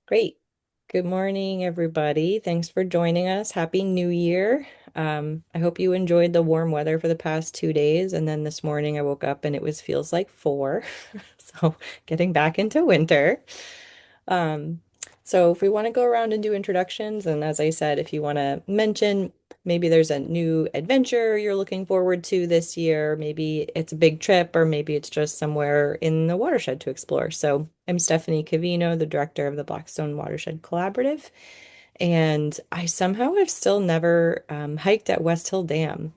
Great. Good morning, everybody. Thanks for joining us. Happy New Year. I hope you enjoyed the warm weather for the past 2 days. And then this morning I woke up and it was feels like four. So getting back into winter. Um, so if we want to go around and do introductions, and as I said, if you want to mention maybe there's a new adventure you're looking forward to this year, maybe it's a big trip, or maybe it's just somewhere in the watershed to explore. So I'm Stephanie Cavino, the director of the Blackstone Watershed Collaborative, and I somehow have still never hiked at West Hill Dam,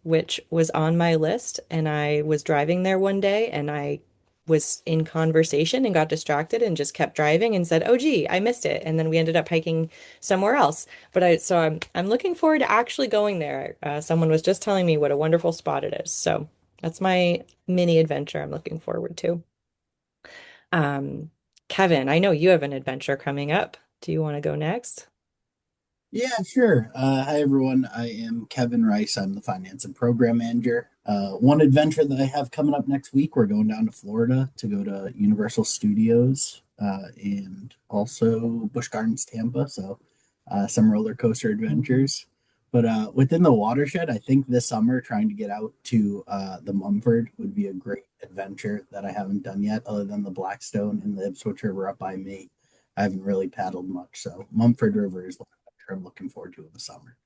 which was on my list. And I was driving there one day and I was in conversation and got distracted and just kept driving and said, "Oh gee, I missed it." And then we ended up hiking somewhere else. But I'm looking forward to actually going there. Someone was just telling me what a wonderful spot it is. So that's my mini adventure I'm looking forward to. Um, Kevin, I know you have an adventure coming up. Do you want to go next? Yeah, sure. Hi, everyone. I am Kevin Rice. I'm the finance and program manager. One adventure that I have coming up next week, we're going down to Florida to go to Universal Studios and also Busch Gardens, Tampa. So some roller coaster adventures. But within the watershed, I think this summer trying to get out to the Mumford would be a great adventure that I haven't done yet, other than the Blackstone and the Ipswich River up by me. I haven't really paddled much. So Mumford River is I'm looking forward to in the summer.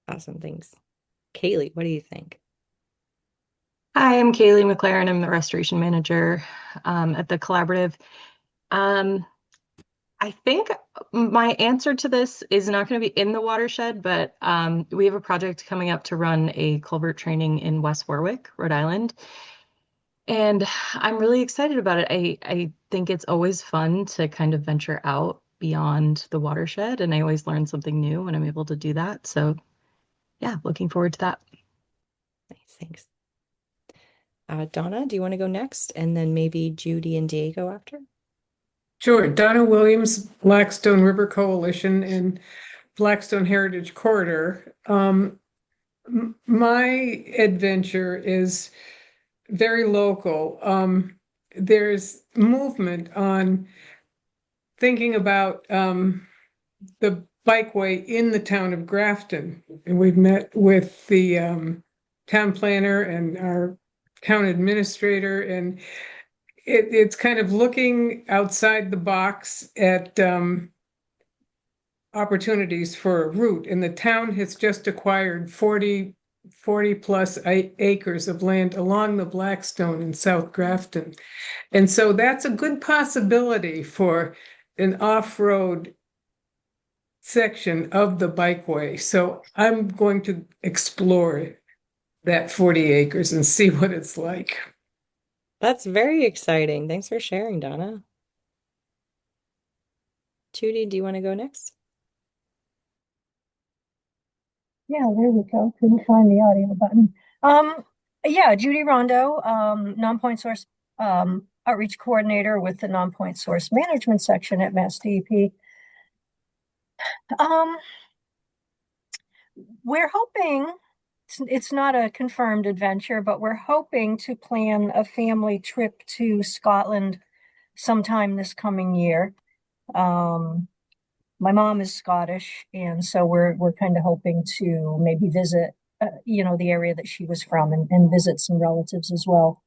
Awesome, thanks. Kaylee, what do you think? Hi, I'm Kaylee McLaren. I'm the restoration manager at the collaborative. Um, I think my answer to this is not going to be in the watershed, but we have a project coming up to run a culvert training in West Warwick, Rhode Island. And I'm really excited about it. I think it's always fun to kind of venture out beyond the watershed, and I always learn something new when I'm able to do that. So, yeah, looking forward to that. Nice, thanks. Donna, do you want to go next? And then maybe Judy and Diego after? Sure. Donna Williams, Blackstone River Coalition and Blackstone Heritage Corridor. My adventure is very local. There's movement on thinking about the bikeway in the town of Grafton. And we've met with the town planner and our town administrator, and it's kind of looking outside the box at opportunities for a route. And the town has just acquired 40 plus acres of land along the Blackstone in South Grafton. And so that's a good possibility for an off-road section of the bikeway. So I'm going to explore that 40 acres and see what it's like. That's very exciting. Thanks for sharing, Donna. Judy, do you want to go next? Yeah, there we go. Couldn't find the audio button. Um, yeah, Judy Rondo, non-point source outreach coordinator with the non-point source management section at Mass DEP. Um, we're hoping it's not a confirmed adventure, but we're hoping to plan a family trip to Scotland sometime this coming year. Um, my mom is Scottish, and so we're kind of hoping to maybe visit, the area that she was from and visit some relatives as well.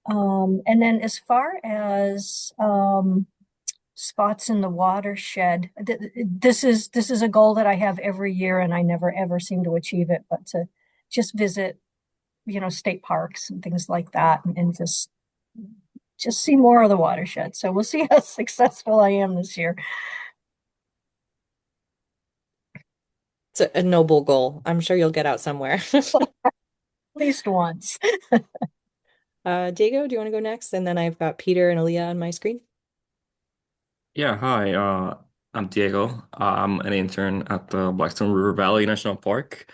And then as far as spots in the watershed, this is a goal that I have every year, and I never ever seem to achieve it, but to just visit, state parks and things like that, and just see more of the watershed. So we'll see how successful I am this year. It's a noble goal. I'm sure you'll get out somewhere. At least once. Diego, do you want to go next? And then I've got Peter and Aaliyah on my screen. Yeah, hi. I'm Diego. I'm an intern at the Blackstone River Valley National Park.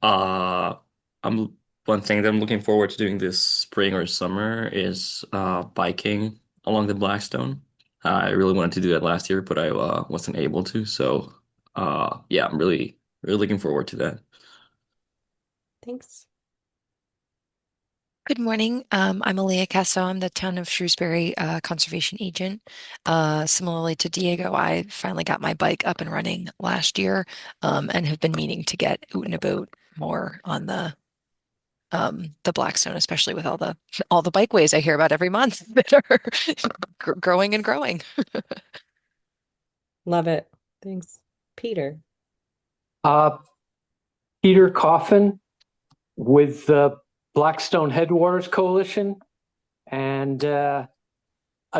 Uh, I'm One thing that I'm looking forward to doing this spring or summer is biking along the Blackstone. I really wanted to do that last year, but I wasn't able to. So, yeah, I'm really looking forward to that. Thanks. Good morning. I'm Aaliyah Casso. I'm the town of Shrewsbury conservation agent. Similarly to Diego, I finally got my bike up and running last year, and have been meaning to get out and about more on the Blackstone, especially with all the bikeways I hear about every month that are growing and growing. Love it. Thanks. Peter. Uh, Peter Coffin with the Blackstone Headwaters Coalition, and a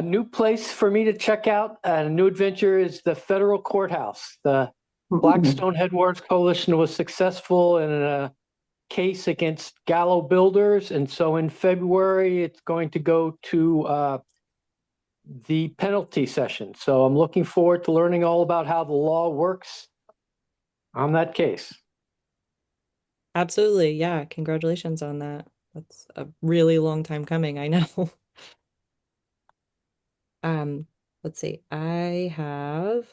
new place for me to check out, a new adventure is the federal courthouse. The Blackstone Headwaters Coalition was successful in a case against Gallo Builders, and so in February it's going to go to the penalty session. So I'm looking forward to learning all about how the law works on that case. Absolutely. Yeah. Congratulations on that. That's a really long time coming, I know. Um, let's see. I have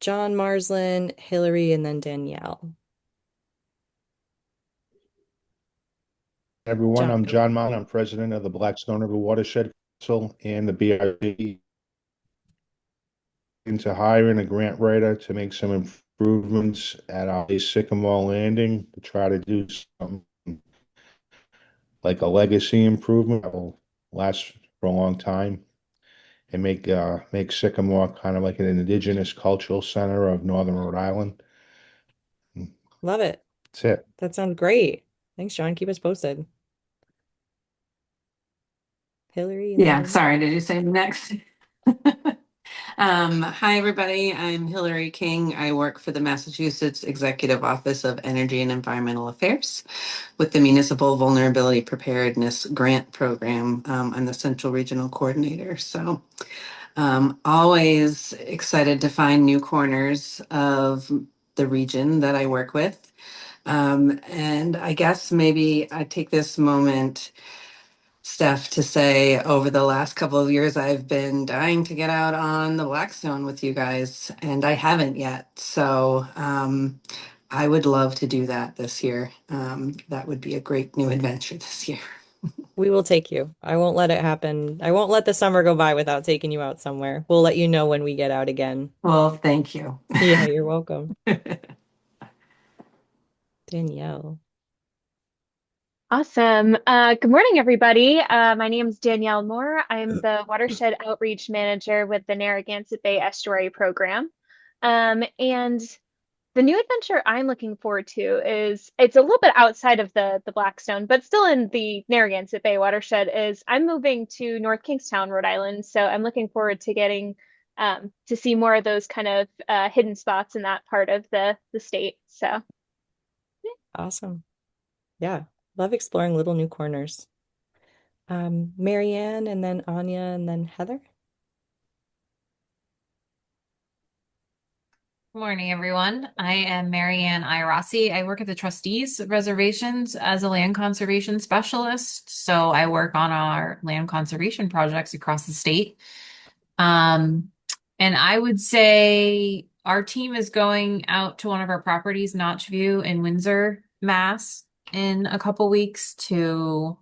John Marsland, Hillary, and then Danielle. Everyone, John, I'm go. John Mount. I'm president of the Blackstone River Watershed Council and the BRD into hiring a grant writer to make some improvements at our Sycamore Landing to try to do something like a legacy improvement that will last for a long time and make Sycamore kind of like an indigenous cultural center of Northern Rhode Island. Love it. That's it. That sounds great. Thanks, John. Keep us posted. Hillary and then Yeah, Danielle. sorry, did you say next? Hi, everybody. I'm Hillary King. I work for the Massachusetts Executive Office of Energy and Environmental Affairs with the Municipal Vulnerability Preparedness Grant Program. I'm the Central Regional Coordinator. So always excited to find new corners of the region that I work with. And I guess maybe I take this moment, Steph, to say over the last couple of years, I've been dying to get out on the Blackstone with you guys, and I haven't yet. So I would love to do that this year. That would be a great new adventure this year. We will take you. I won't let it happen. I won't let the summer go by without taking you out somewhere. We'll let you know when we get out again. Well, thank you. Yeah, you're welcome. Danielle. Awesome. Good morning, everybody. My name is Danielle Moore. I'm the Watershed Outreach Manager with the Narragansett Bay Estuary Program. And the new adventure I'm looking forward to is it's a little bit outside of the Blackstone, but still in the Narragansett Bay watershed. Is I'm moving to North Kingstown, Rhode Island, so I'm looking forward to getting to see more of those kind of hidden spots in that part of the state. So. Awesome. Yeah. Love exploring little new corners. Marianne and then Anya and then Heather. Morning, everyone. I am Marianne Irasi. I work at the Trustees Reservations as a land conservation specialist. So I work on our land conservation projects across the state. Um, and I would say our team is going out to one of our properties, Notch View in Windsor, Mass, in a couple weeks to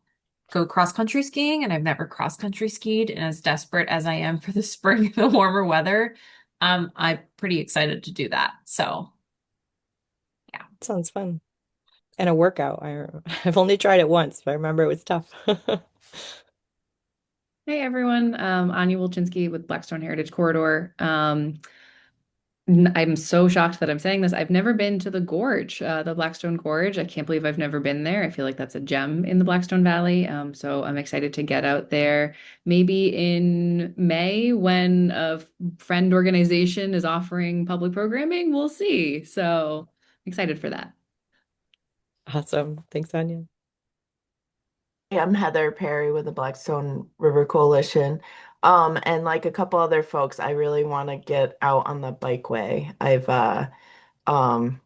go cross-country skiing. And I've never cross-country skied. And as desperate as I am for the spring and the warmer weather, I'm pretty excited to do that. So, yeah. Sounds fun. And a workout. I've only tried it once, but I remember it was tough. Hey everyone, Anya Wolczynski with Blackstone Heritage Corridor. I'm so shocked that I'm saying this. I've never been to the Gorge, the Blackstone Gorge. I can't believe I've never been there. I feel like that's a gem in the Blackstone Valley. So I'm excited to get out there. Maybe in May when a friend organization is offering public programming, we'll see. So excited for that. Awesome. Thanks, Anya. I'm Heather Perry with the Blackstone River Coalition. And like a couple other folks, I really want to get out on the bikeway. I've um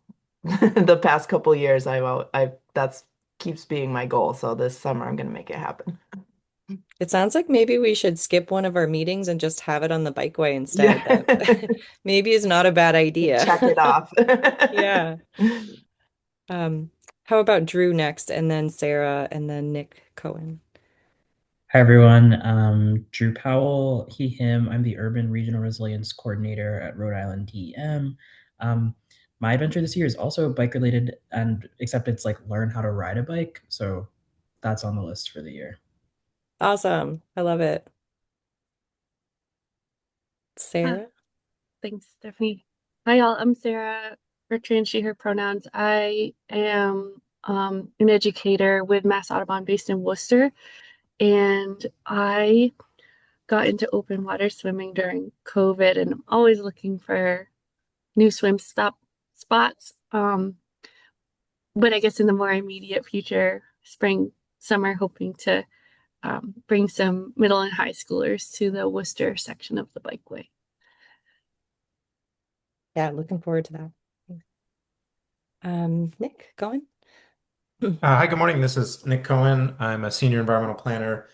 the past couple years I've that's keeps being my goal. So this summer I'm gonna make it happen. It sounds like maybe we should skip one of our meetings and just have it on the bikeway instead. Yeah. That maybe is not a bad idea. Check it off. Yeah. Um, How about Drew next, and then Sarah, and then Nick Cohen? Hi everyone, Drew Powell, he, him. I'm the Urban Regional Resilience Coordinator at Rhode Island DEM. Um, my adventure this year is also bike related, and except it's like learn how to ride a bike. So that's on the list for the year. Awesome. I love it. Uh, Sarah? Thanks, Stephanie. Hi, y'all. I'm Sarah, her, trans, she, her pronouns. I am an educator with Mass Audubon based in Worcester, and I got into open water swimming during COVID, and I'm always looking for new swim stop spots. But I guess in the more immediate future, spring, summer, hoping to bring some middle and high schoolers to the Worcester section of the bikeway. Yeah, looking forward to that. Nick Cohen? Hi, good morning. This is Nick Cohen. I'm a senior environmental planner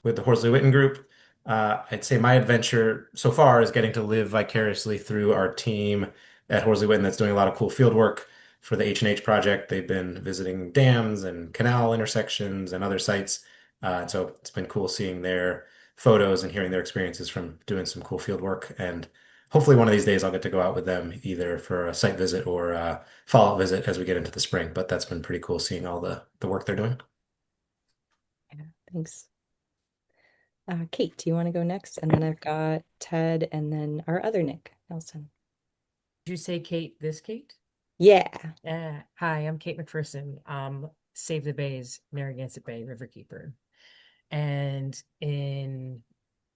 with the Horsley Witten Group. I'd say my adventure so far is getting to live vicariously through our team at Horsley Witten that's doing a lot of cool field work for the H&H project. They've been visiting dams and canal intersections and other sites. And so it's been cool seeing their photos and hearing their experiences from doing some cool field work. And hopefully one of these days I'll get to go out with them either for a site visit or a follow-up visit as we get into the spring. But that's been pretty cool seeing all the work they're doing. Yeah, thanks. Kate, do you want to go next? And then I've got Ted and then our other Nick Nelson. Did you say Kate, this Kate? Yeah. Hi, I'm Kate McPherson. Save the Bays, Narragansett Bay Riverkeeper. And in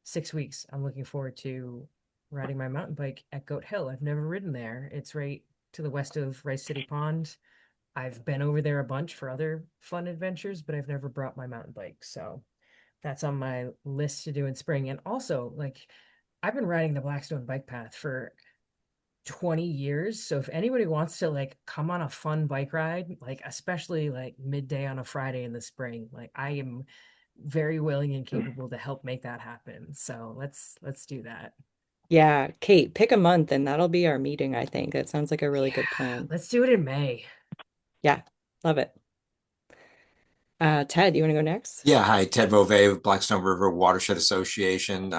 6 weeks, I'm looking forward to riding my mountain bike at Goat Hill. I've never ridden there. It's right to the west of Rice City Pond. I've been over there a bunch for other fun adventures, but I've never brought my mountain bike. So that's on my list to do in spring. And also, like, I've been riding the Blackstone bike path for 20 years. So if anybody wants to like come on a fun bike ride, like especially like midday on a Friday in the spring, like I am very willing and capable to help make that happen. So let's do that. Yeah, Kate, pick a month and that'll be our meeting, I think. That sounds like a really good Yeah, plan. let's do it in May. Yeah, love it. Ted, you want to go next? Yeah, hi, Ted Beauvais with Blackstone River Watershed Association.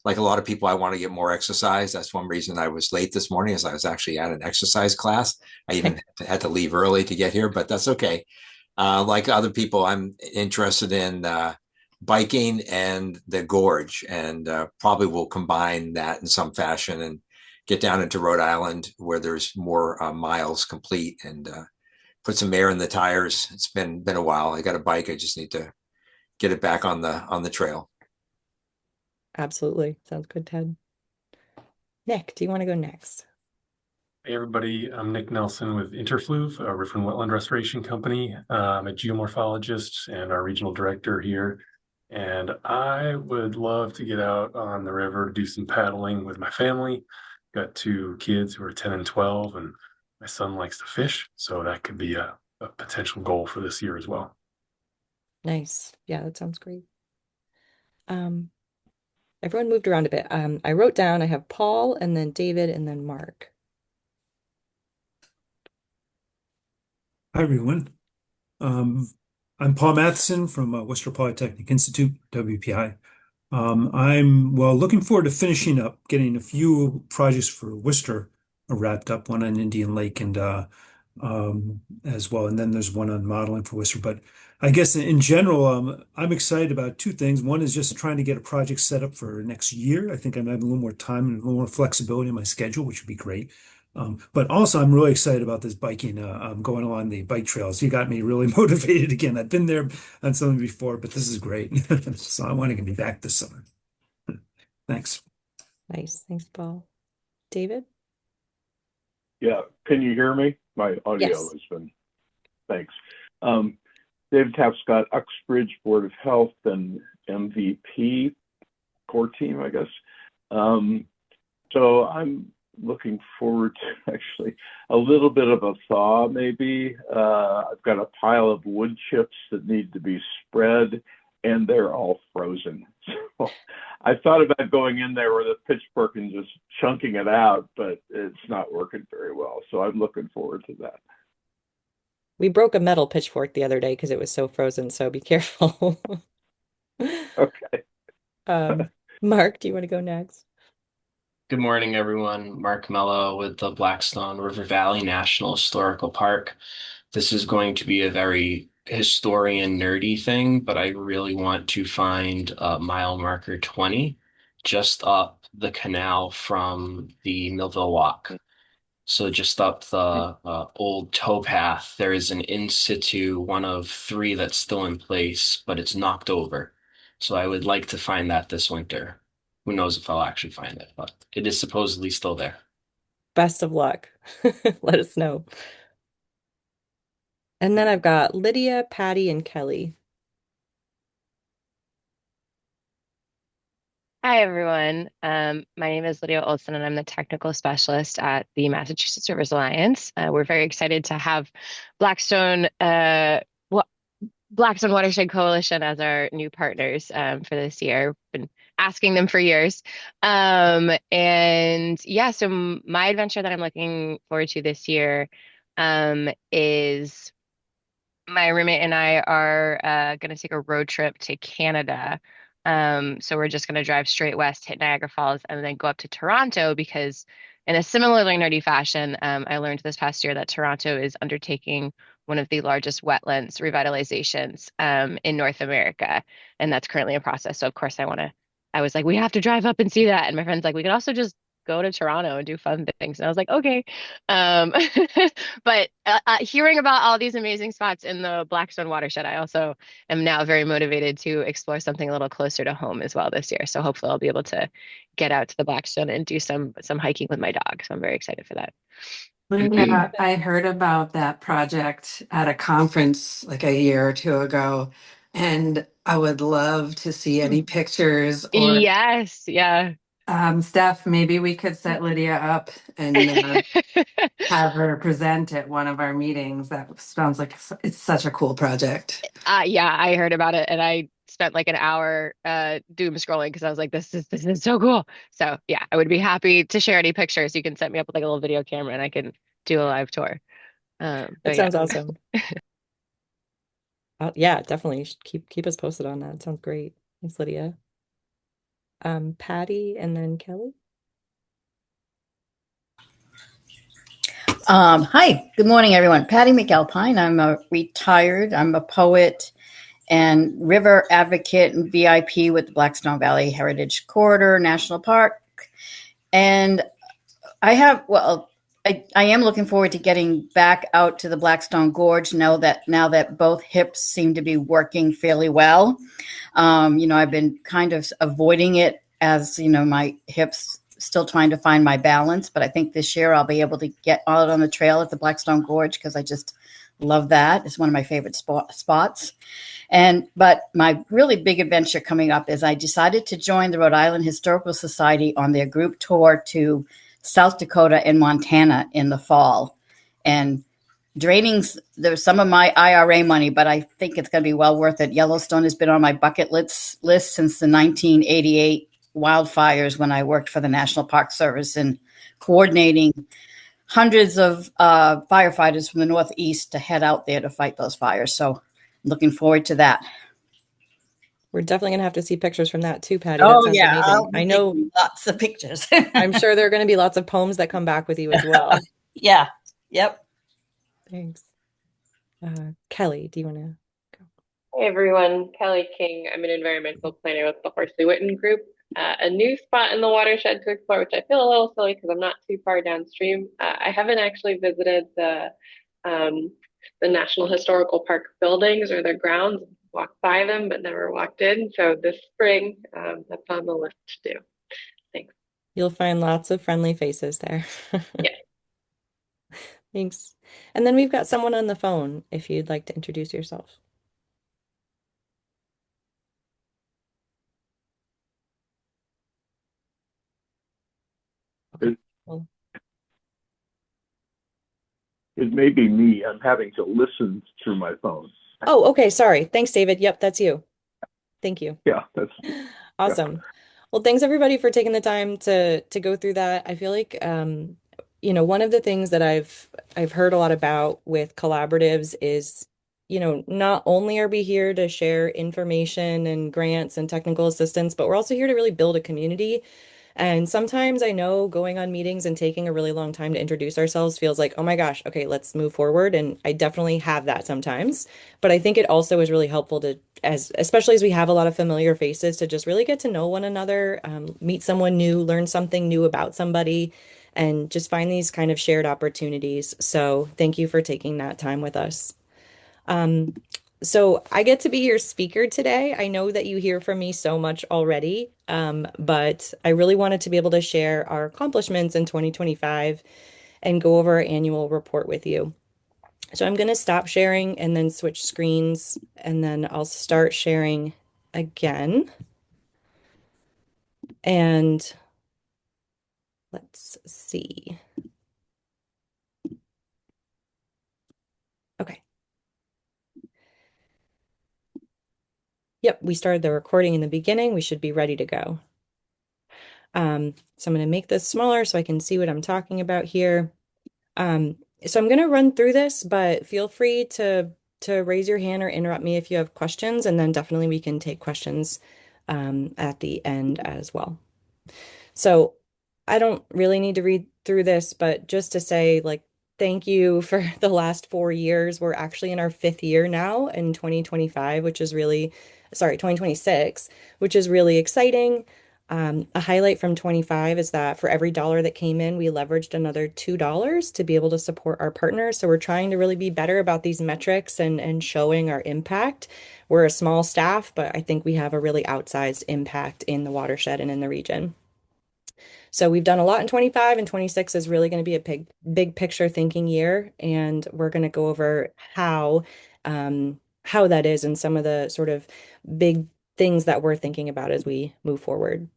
Like a lot of people, I want to get more exercise. That's one reason I was late this morning, is I was actually at an exercise class. I even had to leave early to get here, but that's okay. Like other people, I'm interested in biking and the gorge, and probably will combine that in some fashion and get down into Rhode Island where there's more miles complete and put some air in the tires. It's been a while. I got a bike. I just need to get it back on the trail. Absolutely. Sounds good, Ted. Nick, do you want to go next? Hey everybody, I'm Nick Nelson with Interfluve, a river and wetland restoration company. I'm a geomorphologist and our regional director here. And I would love to get out on the river, do some paddling with my family. Got two kids who are 10 and 12, and my son likes to fish. So that could be a potential goal for this year as well. Nice. Yeah, that sounds great. Everyone moved around a bit. I wrote down I have Paul and then David and then Mark. Hi, everyone. I'm Paul Matheson from Worcester Polytechnic Institute, WPI. I'm, well, looking forward to finishing up, getting a few projects for Worcester wrapped up, one on Indian Lake and as well. And then there's one on modeling for Worcester. But I guess in general, I'm excited about two things. One is just trying to get a project set up for next year. I think I'm having a little more time and a little more flexibility in my schedule, which would be great. But also, I'm really excited about this biking, going along the bike trails. You got me really motivated again. I've been there on something before, but this is great. So I want to be back this summer. Thanks. Nice. Thanks, Paul. David? Yeah, can you hear me? My audio Yes. has been, thanks. David Tapscott, Uxbridge Board of Health and MVP core team, I guess. So I'm looking forward to actually a little bit of a thaw, maybe. I've got a pile of wood chips that need to be spread, and they're all frozen. So I thought about going in there with a pitchfork and just chunking it out, but it's not working very well. So I'm looking forward to that. We broke a metal pitchfork the other day because it was so frozen, so be careful. Okay. Mark, do you want to go next? Good morning, everyone. Mark Mello with the Blackstone River Valley National Historical Park. This is going to be a very historian nerdy thing, but I really want to find mile marker 20 just up the canal from the Millville Walk. So just up the old towpath, there is an in situ, one of three that's still in place, but it's knocked over. So I would like to find that this winter. Who knows if I'll actually find it, but it is supposedly still there. Best of luck. Let us know. And then I've got Lydia, Patty, and Kelly. Hi, everyone. My name is Lydia Olson, and I'm the technical specialist at the Massachusetts Rivers Alliance. We're very excited to have Blackstone, Wa- Blackstone Watershed Coalition as our new partners for this year. Been asking them for years. And yeah, so my adventure that I'm looking forward to this year is my roommate and I are going to take a road trip to Canada. So we're just going to drive straight west, hit Niagara Falls, and then go up to Toronto because, in a similarly nerdy fashion, I learned this past year that Toronto is undertaking one of the largest wetlands revitalizations in North America, and that's currently in process. So of course I was like, we have to drive up and see that. And my friend's like, we can also just go to Toronto and do fun things. And I was like, okay. Um, but hearing about all these amazing spots in the Blackstone watershed, I also am now very motivated to explore something a little closer to home as well this year. So hopefully I'll be able to get out to the Blackstone and do some hiking with my dog. So I'm very excited for that. Linda, I heard about that project at a conference like a year or two ago, and I would love to see any pictures or Yes, yeah. Steph, maybe we could set Lydia up and have her present at one of our meetings. That sounds like it's such a cool project. Yeah, I heard about it and I spent like an hour doom scrolling because I was like, this is so cool. So yeah, I would be happy to share any pictures. You can set me up with like a little video camera and I can do a live tour. That But yeah. sounds awesome. Yeah, definitely. You should keep us posted on that. Sounds great. Thanks, Lydia. Patty and then Kelly. Hi, good morning, everyone. Patty McAlpine. I'm a poet and river advocate and VIP with the Blackstone Valley Heritage Corridor National Park. And I am looking forward to getting back out to the Blackstone Gorge. Now that both hips seem to be working fairly well. I've been kind of avoiding it as, my hips still trying to find my balance, but I think this year I'll be able to get out on the trail at the Blackstone Gorge because I just love that. It's one of my favorite spots. But my really big adventure coming up is I decided to join the Rhode Island Historical Society on their group tour to South Dakota and Montana in the fall. And there's some of my IRA money, but I think it's going to be well worth it. Yellowstone has been on my bucket list since the 1988 wildfires when I worked for the National Park Service and coordinating hundreds of firefighters from the Northeast to head out there to fight those fires. So I'm looking forward to that. We're definitely gonna have to see pictures from that too, Patty. That Oh sounds yeah, amazing. I'll be I know taking lots of pictures. I'm sure there are going to be lots of poems that come back with you as well. Yeah. Yep. Thanks. Kelly, do you want to? Hey everyone, Kelly King. I'm an environmental planner with the Horsley Witten Group. A new spot in the watershed to explore, which I feel a little silly because I'm not too far downstream. I haven't actually visited the National Historical Park buildings or their grounds, walked by them, but never walked in. So this spring, that's on the list to do. Thanks. You'll find lots of friendly faces there. Yeah. Thanks. And then we've got someone on the phone if you'd like to introduce yourself. Okay. Well, It may be me. I'm having to listen through my phone. oh, okay. Sorry. Thanks, David. Yep, that's you. Thank you. Yeah, that's Awesome. Well, thanks everybody for taking the time to go through that. I feel like one of the things that I've heard a lot about with collaboratives is, not only are we here to share information and grants and technical assistance, but we're also here to really build a community. And sometimes I know going on meetings and taking a really long time to introduce ourselves feels like, oh my gosh, okay, let's move forward. And I definitely have that sometimes. But I think it also is really helpful to, especially as we have a lot of familiar faces, to just really get to know one another, meet someone new, learn something new about somebody, and just find these kind of shared opportunities. So thank you for taking that time with us. Um, so I get to be your speaker today. I know that you hear from me so much already, but I really wanted to be able to share our accomplishments in 2025 and go over our annual report with you. So I'm going to stop sharing and then switch screens, and then I'll start sharing again. And let's see. Okay. Yep, we started the recording in the beginning. We should be ready to go. So I'm going to make this smaller so I can see what I'm talking about here. Um, so I'm going to run through this, but feel free to raise your hand or interrupt me if you have questions, and then definitely we can take questions at the end as well. So I don't really need to read through this, but just to say, like, thank you for the last 4 years. We're actually in our fifth year now in 2025, which is really, sorry, 2026, which is really exciting. A highlight from 25 is that for every dollar that came in, we leveraged another $2 to be able to support our partners. So we're trying to really be better about these metrics and showing our impact. We're a small staff, but I think we have a really outsized impact in the watershed and in the region. So we've done a lot in 25, and 26 is really going to be a big picture thinking year. And we're going to go over how that is and some of the sort of big things that we're thinking about as we move forward.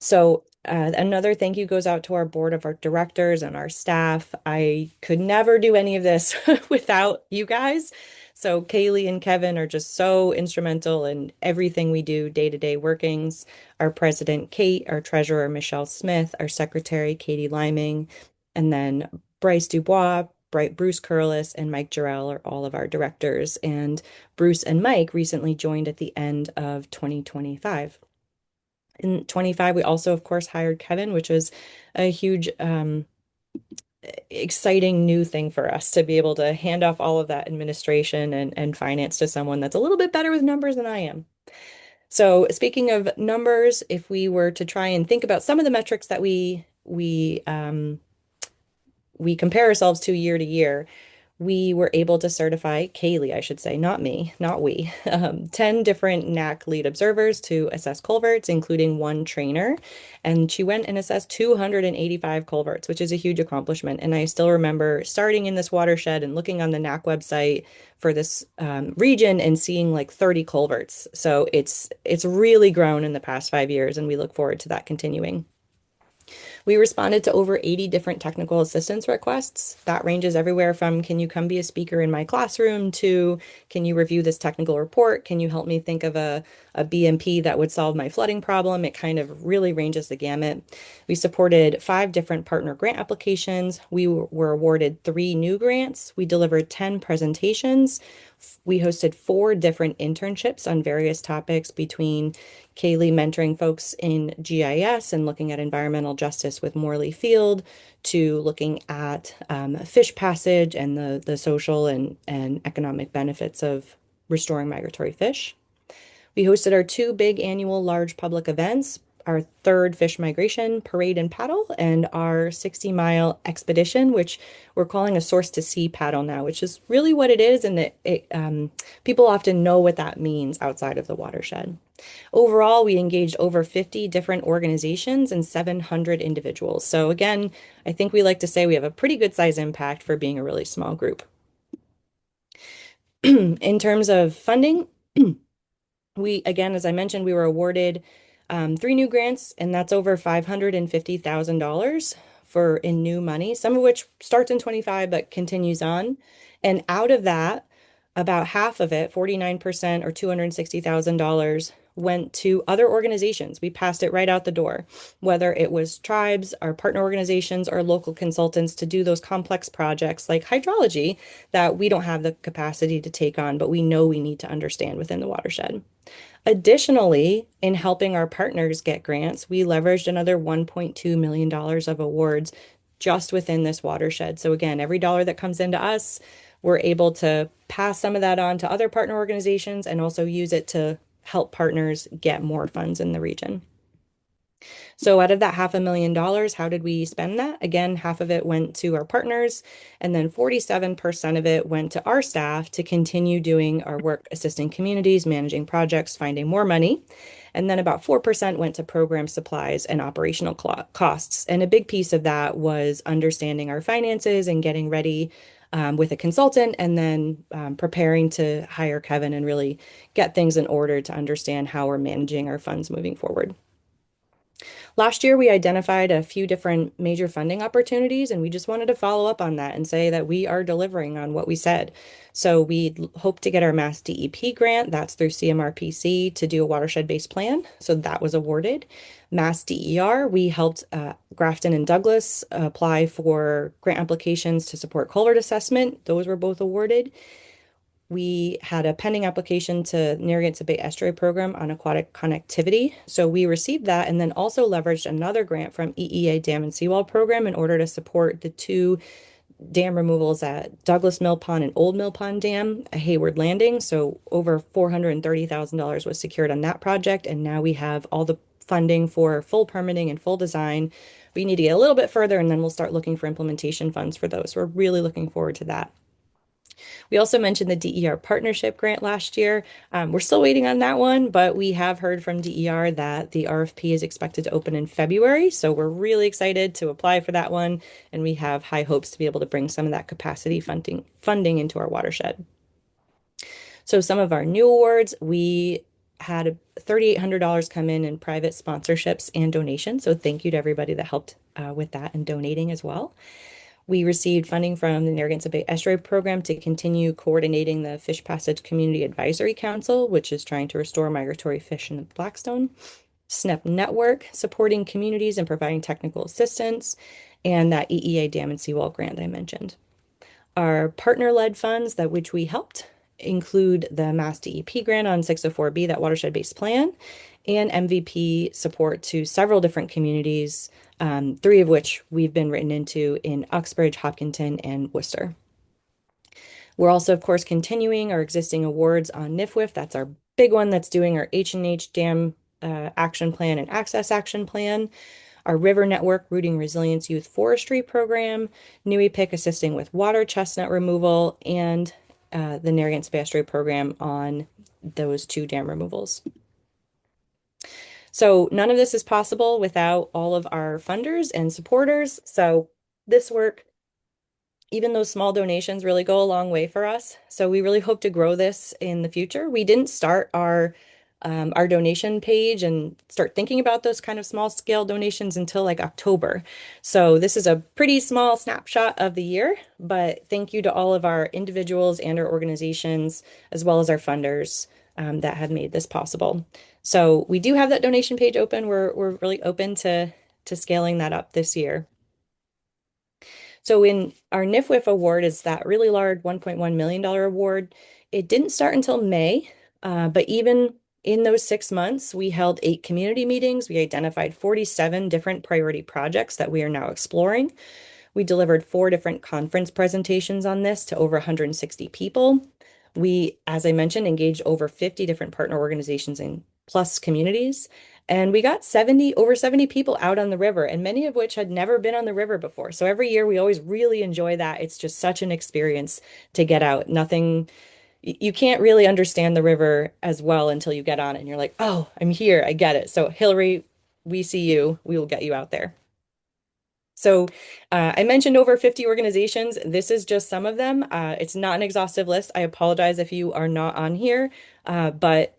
So another thank you goes out to our board of our directors and our staff. I could never do any of this without you guys. So Kaylee and Kevin are just so instrumental in everything we do day-to-day workings. Our president, Kate, our treasurer, Michelle Smith, our secretary, Katie Liming, and then Bryce Dubois, Bruce Curlis, and Mike Jarrell are all of our directors. And Bruce and Mike recently joined at the end of 2025. In 25, we also, of course, hired Kevin, which was a huge, exciting new thing for us to be able to hand off all of that administration and finance to someone that's a little bit better with numbers than I am. So, speaking of numbers, if we were to try and think about some of the metrics that we compare ourselves to year, we were able to certify Kaylee, I should say, not me, not we, 10 different NAC lead observers to assess culverts, including one trainer. And she went and assessed 285 culverts, which is a huge accomplishment. And I still remember starting in this watershed and looking on the NAC website for this region and seeing like 30 culverts. So it's really grown in the past 5 years, and we look forward to that continuing. We responded to over 80 different technical assistance requests. That ranges everywhere from, can you come be a speaker in my classroom, to, can you review this technical report? Can you help me think of a BMP that would solve my flooding problem? It kind of really ranges the gamut. We supported 5 different partner grant applications. We were awarded 3 new grants. We delivered 10 presentations. We hosted 4 different internships on various topics, between Kaylee mentoring folks in GIS and looking at environmental justice with Morley Field, to looking at fish passage and the social and economic benefits of restoring migratory fish. We hosted our 2 big annual large public events, our 3rd fish migration parade and paddle, and our 60-mile expedition, which we're calling a source to sea paddle now, which is really what it is. And people often know what that means outside of the watershed. Overall, we engaged over 50 different organizations and 700 individuals. So again, I think we like to say we have a pretty good size impact for being a really small group. In terms of funding, again, as I mentioned, we were awarded 3 new grants, and that's over $550,000 in new money, some of which starts in 25 but continues on. And out of that, about half of it, 49% or $260,000, went to other organizations. We passed it right out the door, whether it was tribes, our partner organizations, or local consultants to do those complex projects like hydrology that we don't have the capacity to take on, but we know we need to understand within the watershed. Additionally, in helping our partners get grants, we leveraged another $1.2 million of awards just within this watershed. So again, every dollar that comes into us, we're able to pass some of that on to other partner organizations and also use it to help partners get more funds in the region. So out of that $500,000, how did we spend that? Again, half of it went to our partners, and then 47% of it went to our staff to continue doing our work assisting communities, managing projects, finding more money. And then about 4% went to program supplies and operational costs. And a big piece of that was understanding our finances and getting ready with a consultant, and then preparing to hire Kevin and really get things in order to understand how we're managing our funds moving forward. Last year, we identified a few different major funding opportunities, and we just wanted to follow up on that and say that we are delivering on what we said. So we hope to get our Mass DEP grant, that's through CMRPC, to do a watershed-based plan. So that was awarded. Mass DER, we helped Grafton and Douglas apply for grant applications to support culvert assessment. Those were both awarded. We had a pending application to Narragansett Bay Estuary Program on aquatic connectivity. So we received that and then also leveraged another grant from EEA Dam and Seawall Program in order to support the two dam removals at Douglas Mill Pond and Old Mill Pond Dam at Hayward Landing. So over $430,000 was secured on that project. And now we have all the funding for full permitting and full design. We need to get a little bit further and then we'll start looking for implementation funds for those. We're really looking forward to that. We also mentioned the DER partnership grant last year. We're still waiting on that one, but we have heard from DER that the RFP is expected to open in February. So we're really excited to apply for that one. And we have high hopes to be able to bring some of that capacity funding into our watershed. So some of our new awards, we had $3,800 come in private sponsorships and donations. So thank you to everybody that helped with that and donating as well. We received funding from the Narragansett Bay Estuary Program to continue coordinating the Fish Passage Community Advisory Council, which is trying to restore migratory fish in the Blackstone. SNEP Network, supporting communities and providing technical assistance, and that EEA Dam and Seawall grant that I mentioned. Our partner-led funds that which we helped include the Mass DEP grant on 604B, that watershed-based plan, and MVP support to several different communities, three of which we've been written into in Uxbridge, Hopkinton, and Worcester. We're also, of course, continuing our existing awards on NIFWIF. That's our big one that's doing our H&H Dam Action Plan and Access Action Plan. Our River Network Rooting Resilience Youth Forestry Program, NUIPIC assisting with water chestnut removal, and the Narragansett Bay Estuary Program on those two dam removals. So none of this is possible without all of our funders and supporters. So this work, even those small donations, really go a long way for us. So we really hope to grow this in the future. We didn't start our donation page and start thinking about those kind of small scale donations until like October. So this is a pretty small snapshot of the year, but thank you to all of our individuals and our organizations, as well as our funders that had made this possible. So we do have that donation page open. We're really open to scaling that up this year. So in our NIFWIF award is that really large $1.1 million award. It didn't start until May, but even in those 6 months, we held 8 community meetings. We identified 47 different priority projects that we are now exploring. We delivered 4 different conference presentations on this to over 160 people. We, as I mentioned, engaged over 50 different partner organizations and plus communities. And we got over 70 people out on the river, and many of which had never been on the river before. So every year we always really enjoy that. It's just such an experience to get out. You can't really understand the river as well until you get on it and you're like, oh, I'm here. I get it. So Hillary, we see you. We will get you out there. So I mentioned over 50 organizations. This is just some of them. It's not an exhaustive list. I apologize if you are not on here, but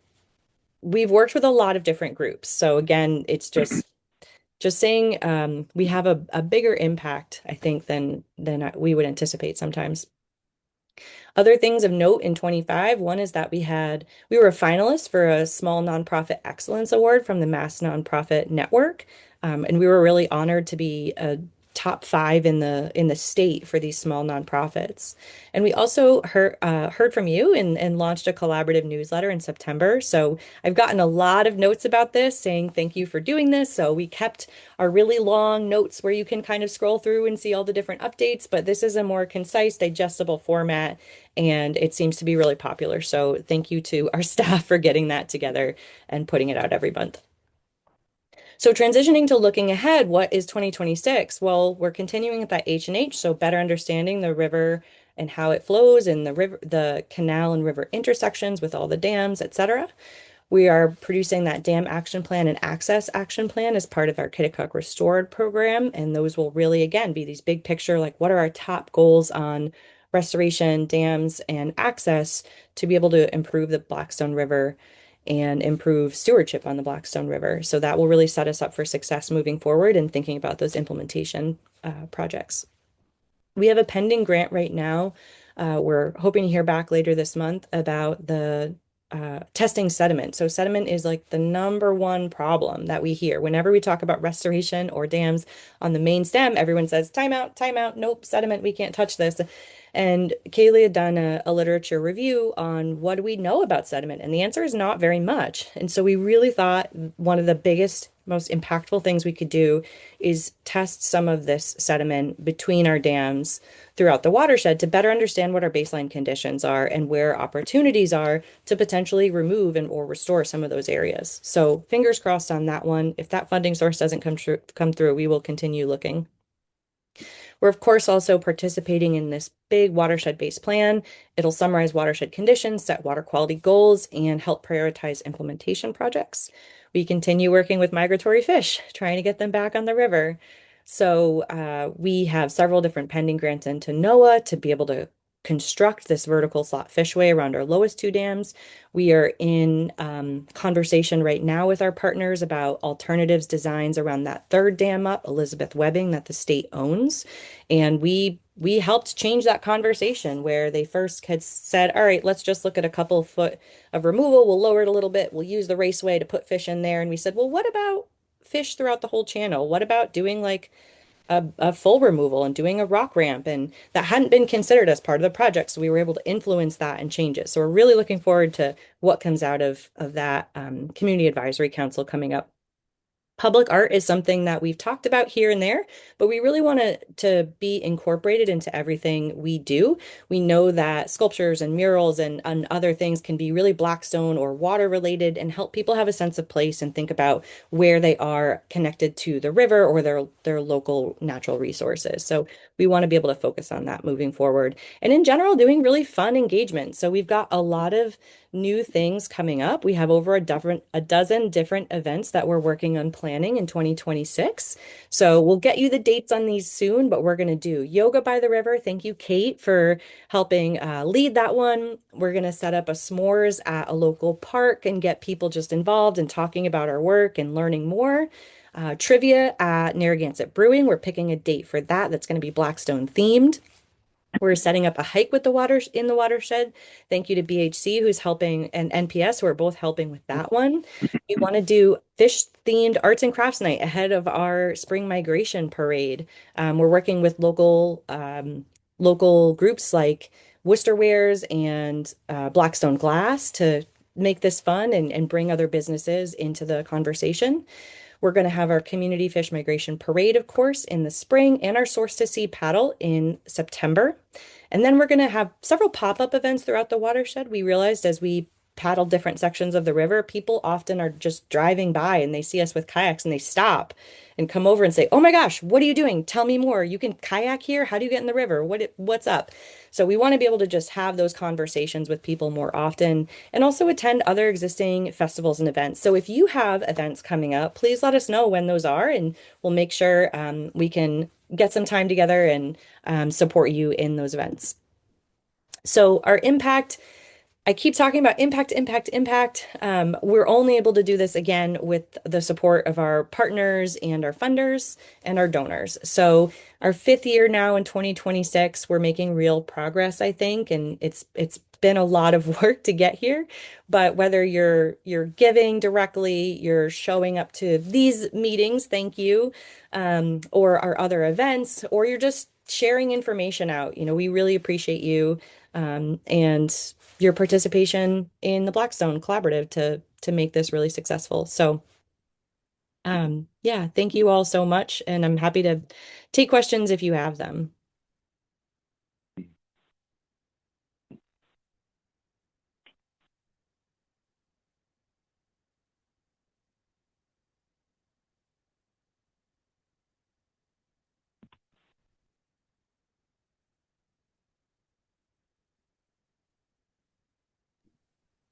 we've worked with a lot of different groups. So again, it's just saying we have a bigger impact, I think, than we would anticipate sometimes. Other things of note in 25, one is that we were a finalist for a small nonprofit excellence award from the Mass Nonprofit Network. And we were really honored to be a top five in the state for these small nonprofits. And we also heard from you and launched a collaborative newsletter in September. So I've gotten a lot of notes about this saying thank you for doing this. So we kept our really long notes where you can kind of scroll through and see all the different updates, but this is a more concise, digestible format, and it seems to be really popular. So thank you to our staff for getting that together and putting it out every month. So transitioning to looking ahead, what is 2026? Well, we're continuing at that H&H, so better understanding the river and how it flows and the canal and river intersections with all the dams, etc. We are producing that dam action plan and access action plan as part of our Kitticook Restored program. And those will really, again, be these big picture, like what are our top goals on restoration, dams, and access to be able to improve the Blackstone River and improve stewardship on the Blackstone River. So that will really set us up for success moving forward and thinking about those implementation projects. We have a pending grant right now. We're hoping to hear back later this month about the testing sediment. So sediment is like the number one problem that we hear. Whenever we talk about restoration or dams on the main stem, everyone says, time out, nope, sediment, we can't touch this. And Kaylee had done a literature review on what do we know about sediment, and the answer is not very much. And so we really thought one of the biggest, most impactful things we could do is test some of this sediment between our dams throughout the watershed to better understand what our baseline conditions are and where opportunities are to potentially remove and or restore some of those areas. So fingers crossed on that one. If that funding source doesn't come through, we will continue looking. We're, of course, also participating in this big watershed-based plan. It'll summarize watershed conditions, set water quality goals, and help prioritize implementation projects. We continue working with migratory fish, trying to get them back on the river. So we have several different pending grants into NOAA to be able to construct this vertical slot fishway around our lowest two dams. We are in conversation right now with our partners about alternatives designs around that third dam up, Elizabeth Webbing, that the state owns. And we helped change that conversation where they first had said, all right, let's just look at a couple of foot of removal. We'll lower it a little bit. We'll use the raceway to put fish in there. And we said, well, what about fish throughout the whole channel? What about doing like a full removal and doing a rock ramp? And that hadn't been considered as part of the project. So we were able to influence that and change it. So we're really looking forward to what comes out of that community advisory council coming up. Public art is something that we've talked about here and there, but we really want to be incorporated into everything we do. We know that sculptures and murals and other things can be really Blackstone or water related and help people have a sense of place and think about where they are connected to the river or their local natural resources. So we want to be able to focus on that moving forward. And in general, doing really fun engagement. So we've got a lot of new things coming up. We have over a dozen different events that we're working on planning in 2026. So we'll get you the dates on these soon, but we're going to do Yoga by the River. Thank you, Kate, for helping lead that one. We're going to set up a s'mores at a local park and get people just involved and talking about our work and learning more. Trivia at Narragansett Brewing. We're picking a date for that. That's going to be Blackstone themed. We're setting up a hike with the water in the watershed. Thank you to BHC who's helping and NPS who are both helping with that one. We want to do fish themed arts and crafts night ahead of our spring migration parade. We're working with local groups like Worcester Wares and Blackstone Glass to make this fun and bring other businesses into the conversation. We're going to have our community fish migration parade, of course, in the spring and our source to sea paddle in September. And then we're going to have several pop-up events throughout the watershed. We realized as we paddle different sections of the river, people often are just driving by and they see us with kayaks and they stop and come over and say, "Oh my gosh, what are you doing? Tell me more. You can kayak here? How do you get in the river? What's up?" So we want to be able to just have those conversations with people more often and also attend other existing festivals and events. So if you have events coming up, please let us know when those are and we'll make sure we can get some time together and support you in those events. So our impact I keep talking about impact, impact, impact. We're only able to do this again with the support of our partners and our funders and our donors. So our fifth year now in 2026, we're making real progress, I think, and it's been a lot of work to get here. But whether you're giving directly, you're showing up to these meetings, thank you, or our other events, or you're just sharing information out, we really appreciate you. And your participation in the Blackstone Collaborative to make this really successful. So, yeah, thank you all so much, and I'm happy to take questions if you have them.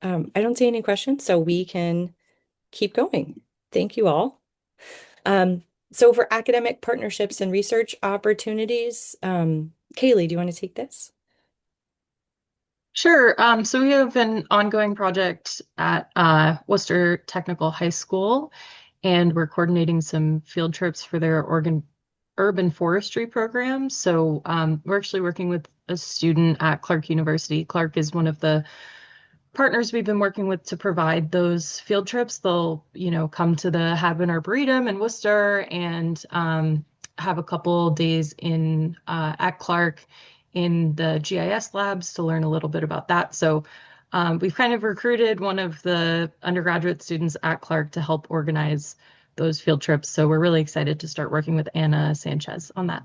I don't see any questions, so we can keep going. Thank you all. Um, so for academic partnerships and research opportunities, Kaylee, do you want to take this? Sure. So we have an ongoing project at Worcester Technical High School, and we're coordinating some field trips for their urban forestry program. So we're actually working with a student at Clark University. Clark is one of the partners we've been working with to provide those field trips. They'll, come to the Hadwin Arboretum in Worcester and have a couple days in at Clark in the GIS labs to learn a little bit about that. So we've kind of recruited one of the undergraduate students at Clark to help organize those field trips. So we're really excited to start working with Anna Sanchez on that.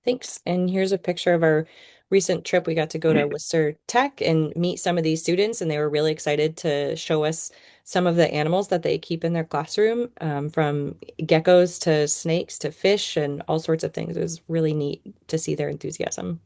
Thanks. And here's a picture of our recent trip. We got to go to Worcester Tech and meet some of these students, and they were really excited to show us some of the animals that they keep in their classroom, from geckos to snakes to fish and all sorts of things. It was really neat to see their enthusiasm.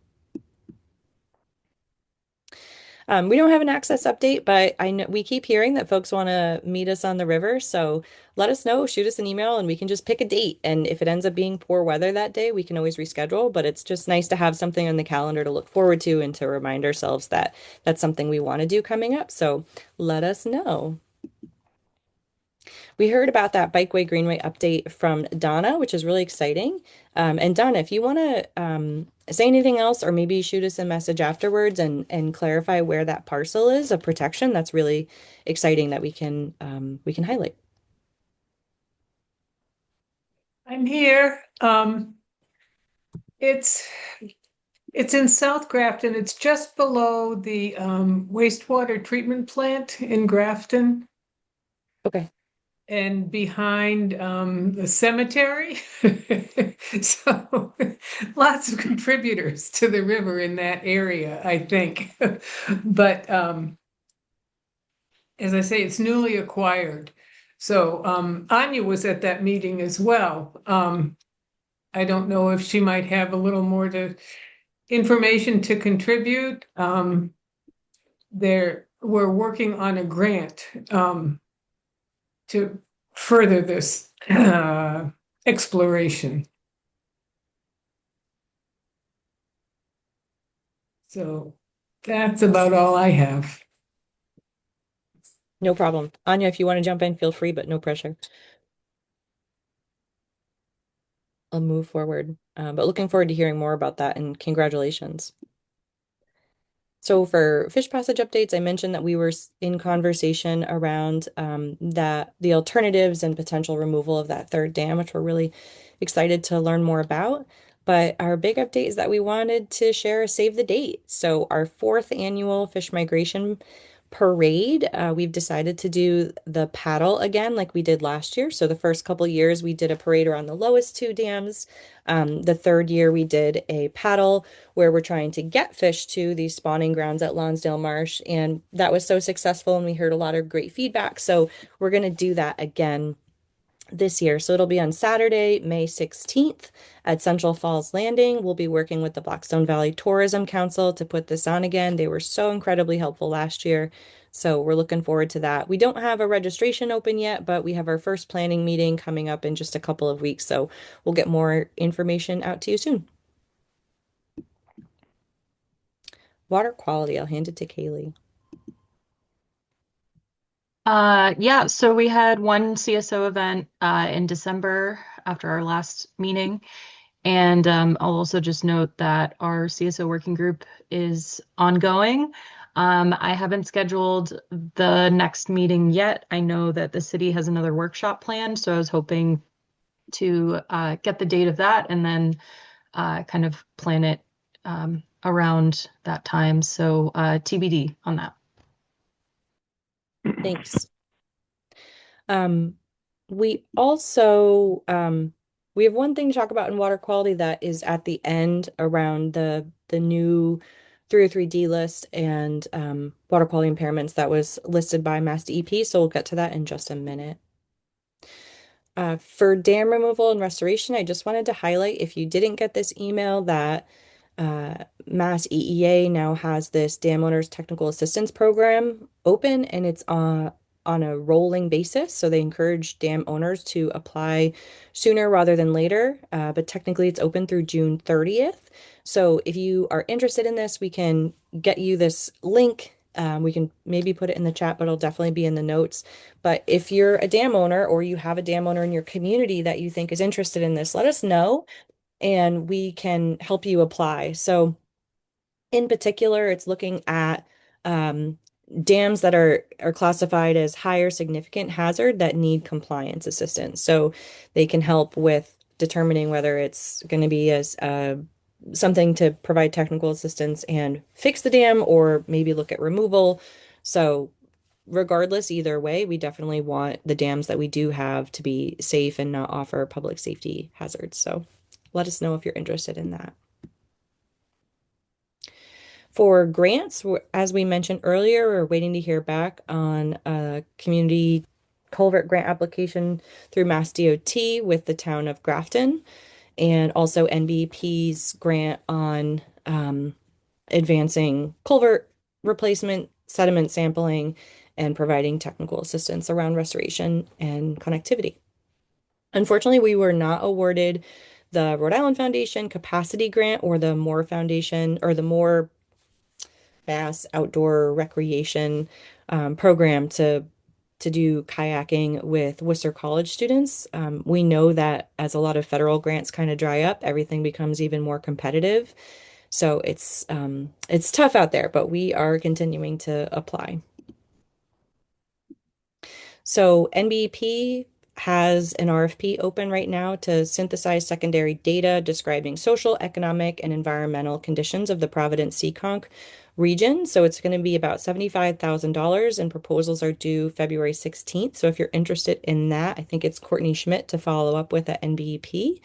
We don't have an access update, but I know we keep hearing that folks want to meet us on the river. So let us know, shoot us an email, and we can just pick a date. And if it ends up being poor weather that day, we can always reschedule. But it's just nice to have something on the calendar to look forward to and to remind ourselves that that's something we want to do coming up. So let us know. We heard about that Bikeway Greenway update from Donna, which is really exciting. And Donna, if you want to say anything else, or maybe shoot us a message afterwards and clarify where that parcel is of protection, that's really exciting that we can highlight. I'm here. It's it's in South Grafton. It's just below the wastewater treatment plant in Grafton. Okay. And behind the cemetery. So lots of contributors to the river in that area, I think. But as I say, it's newly acquired. So Anya was at that meeting as well. I don't know if she might have a little more information to contribute. We're working on a grant to further this exploration. So that's about all I have. No problem. Anya, if you want to jump in, feel free, but no pressure. I'll move forward. But looking forward to hearing more about that, and congratulations. So for fish passage updates, I mentioned that we were in conversation around that the alternatives and potential removal of that third dam, which we're really excited to learn more about. But our big update is that we wanted to share a save the date. So our fourth annual fish migration parade, we've decided to do the paddle again like we did last year. So the first couple years we did a parade around the lowest two dams. The third year we did a paddle where we're trying to get fish to these spawning grounds at Lonsdale Marsh. And that was so successful, and we heard a lot of great feedback. So we're going to do that again this year. So it'll be on Saturday, May 16th at Central Falls Landing. We'll be working with the Blackstone Valley Tourism Council to put this on again. They were so incredibly helpful last year. So we're looking forward to that. We don't have a registration open yet, but we have our first planning meeting coming up in just a couple of weeks. So we'll get more information out to you soon. water quality, I'll hand it to Kaylee. Yeah, so we had one CSO event in December after our last meeting. And I'll also just note that our CSO working group is ongoing. I haven't scheduled the next meeting yet. I know that the city has another workshop planned, so I was hoping to get the date of that and then kind of plan it around that time. So TBD on that. Thanks. Um, we also we have one thing to talk about in water quality that is at the end around the new 303D list and water quality impairments that was listed by Mass DEP. So we'll get to that in just a minute. For dam removal and restoration, I just wanted to highlight if you didn't get this email that Mass EEA now has this Dam Owners Technical Assistance Program open and it's on a rolling basis. So they encourage dam owners to apply sooner rather than later. But technically, it's open through June 30th. So if you are interested in this, we can get you this link. We can maybe put it in the chat, but it'll definitely be in the notes. But if you're a dam owner or you have a dam owner in your community that you think is interested in this, let us know and we can help you apply. So in particular, it's looking at dams that are classified as higher significant hazard that need compliance assistance. So they can help with determining whether it's going to be as something to provide technical assistance and fix the dam or maybe look at removal. So regardless, either way, we definitely want the dams that we do have to be safe and not offer public safety hazards. So let us know if you're interested in that. For grants, as we mentioned earlier, we're waiting to hear back on a community culvert grant application through Mass DOT with the town of Grafton, and also NBP's grant on advancing culvert replacement, sediment sampling, and providing technical assistance around restoration and connectivity. Unfortunately, we were not awarded the Rhode Island Foundation capacity grant or the Moore Foundation or the Moore Mass outdoor recreation program to do kayaking with Worcester College students. We know that as a lot of federal grants kind of dry up, everything becomes even more competitive. So it's tough out there, but we are continuing to apply. So NBP has an RFP open right now to synthesize secondary data describing social, economic, and environmental conditions of the Providence-Seekonk region. So it's going to be about $75,000 and proposals are due February 16th. So if you're interested in that, I think it's Courtney Schmidt to follow up with at NBP.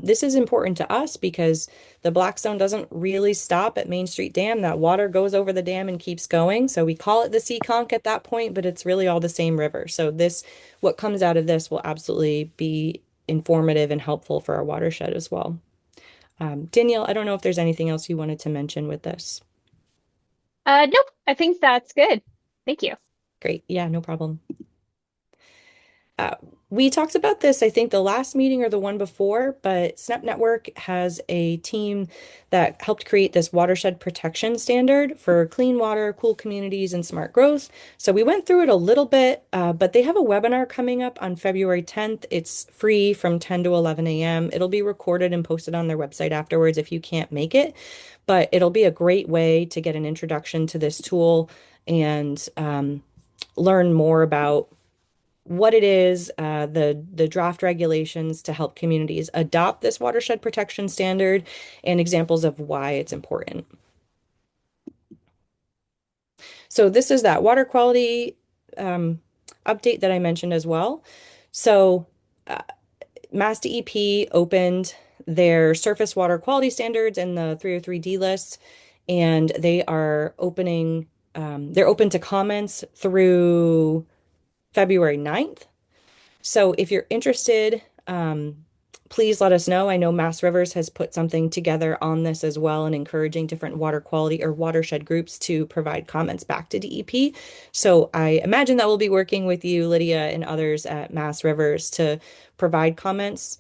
This is important to us because the Blackstone doesn't really stop at Main Street Dam. That water goes over the dam and keeps going. So we call it the Seekonk at that point, but it's really all the same river. So what comes out of this will absolutely be informative and helpful for our watershed as well. Danielle, I don't know if there's anything else you wanted to mention with this. Nope, I think that's good. Thank you. Great. Yeah, no problem. We talked about this, I think, the last meeting or the one before, but Snap Network has a team that helped create this watershed protection standard for clean water, cool communities, and smart growth. So we went through it a little bit, but they have a webinar coming up on February 10th. It's free from 10 to 11 a.m. It'll be recorded and posted on their website afterwards if you can't make it, but it'll be a great way to get an introduction to this tool and learn more about what it is, the draft regulations to help communities adopt this watershed protection standard, and examples of why it's important. So this is that water quality update that I mentioned as well. So Mass DEP opened their surface water quality standards in the 303D list, and they are opening, they're open to comments through February 9th. So if you're interested, please let us know. I know Mass Rivers has put something together on this as well and encouraging different water quality or watershed groups to provide comments back to DEP. So I imagine that we'll be working with you, Lydia, and others at Mass Rivers to provide comments.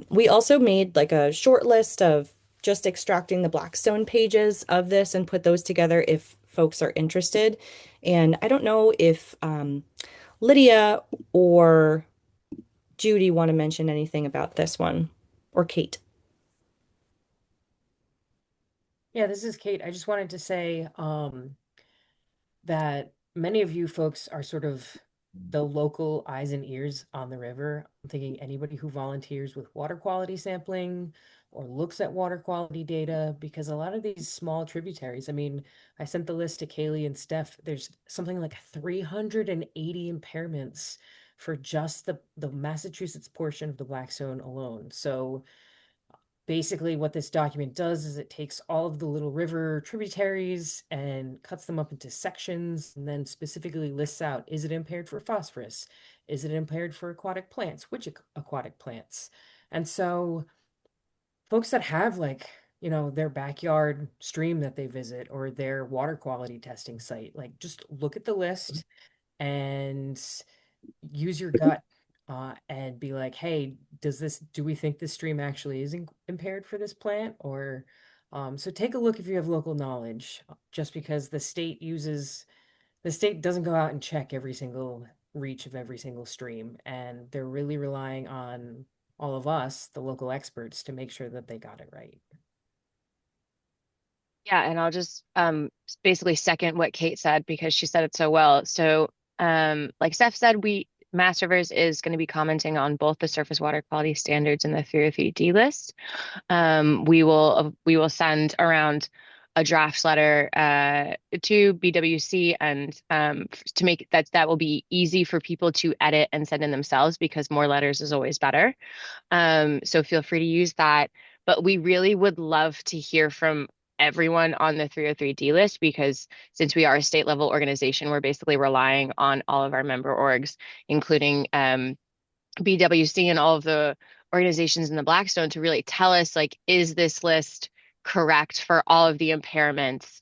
We also made like a short list of just extracting the Blackstone pages of this and put those together if folks are interested. And I don't know if Lydia or Judy want to mention anything about this one, or Kate. Yeah, this is Kate. I just wanted to say that many of you folks are sort of the local eyes and ears on the river. I'm thinking anybody who volunteers with water quality sampling or looks at water quality data, because a lot of these small tributaries, I mean, I sent the list to Kaylee and Steph. There's something like 380 impairments for just the Massachusetts portion of the Blackstone alone. So basically what this document does is it takes all of the little river tributaries and cuts them up into sections and then specifically lists out, is it impaired for phosphorus? Is it impaired for aquatic plants? Which aquatic plants? And so folks that have like, you know, their backyard stream that they visit or their water quality testing site, like just look at the list and use your gut and be like, hey, do we think this stream actually is impaired for this plant? Or so take a look if you have local knowledge, just because the state doesn't go out and check every single reach of every single stream, and they're really relying on all of us, the local experts, to make sure that they got it right. Yeah, and I'll just basically second what Kate said because she said it so well. So like Steph said, Mass Rivers is going to be commenting on both the surface water quality standards and the 303D list. We will send around a draft letter to BWC and to make that will be easy for people to edit and send in themselves because more letters is always better. So feel free to use that. But we really would love to hear from everyone on the 303D list because since we are a state level organization, we're basically relying on all of our member orgs, including BWC and all of the organizations in the Blackstone to really tell us, like, is this list correct for all of the impairments?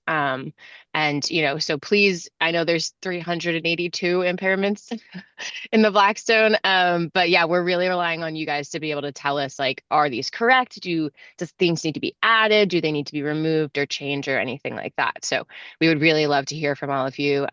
And, you know, so please, I know there's 382 impairments in the Blackstone. But yeah, we're really relying on you guys to be able to tell us, like, are these correct? Does things need to be added? Do they need to be removed or changed or anything like that? So we would really love to hear from all of you.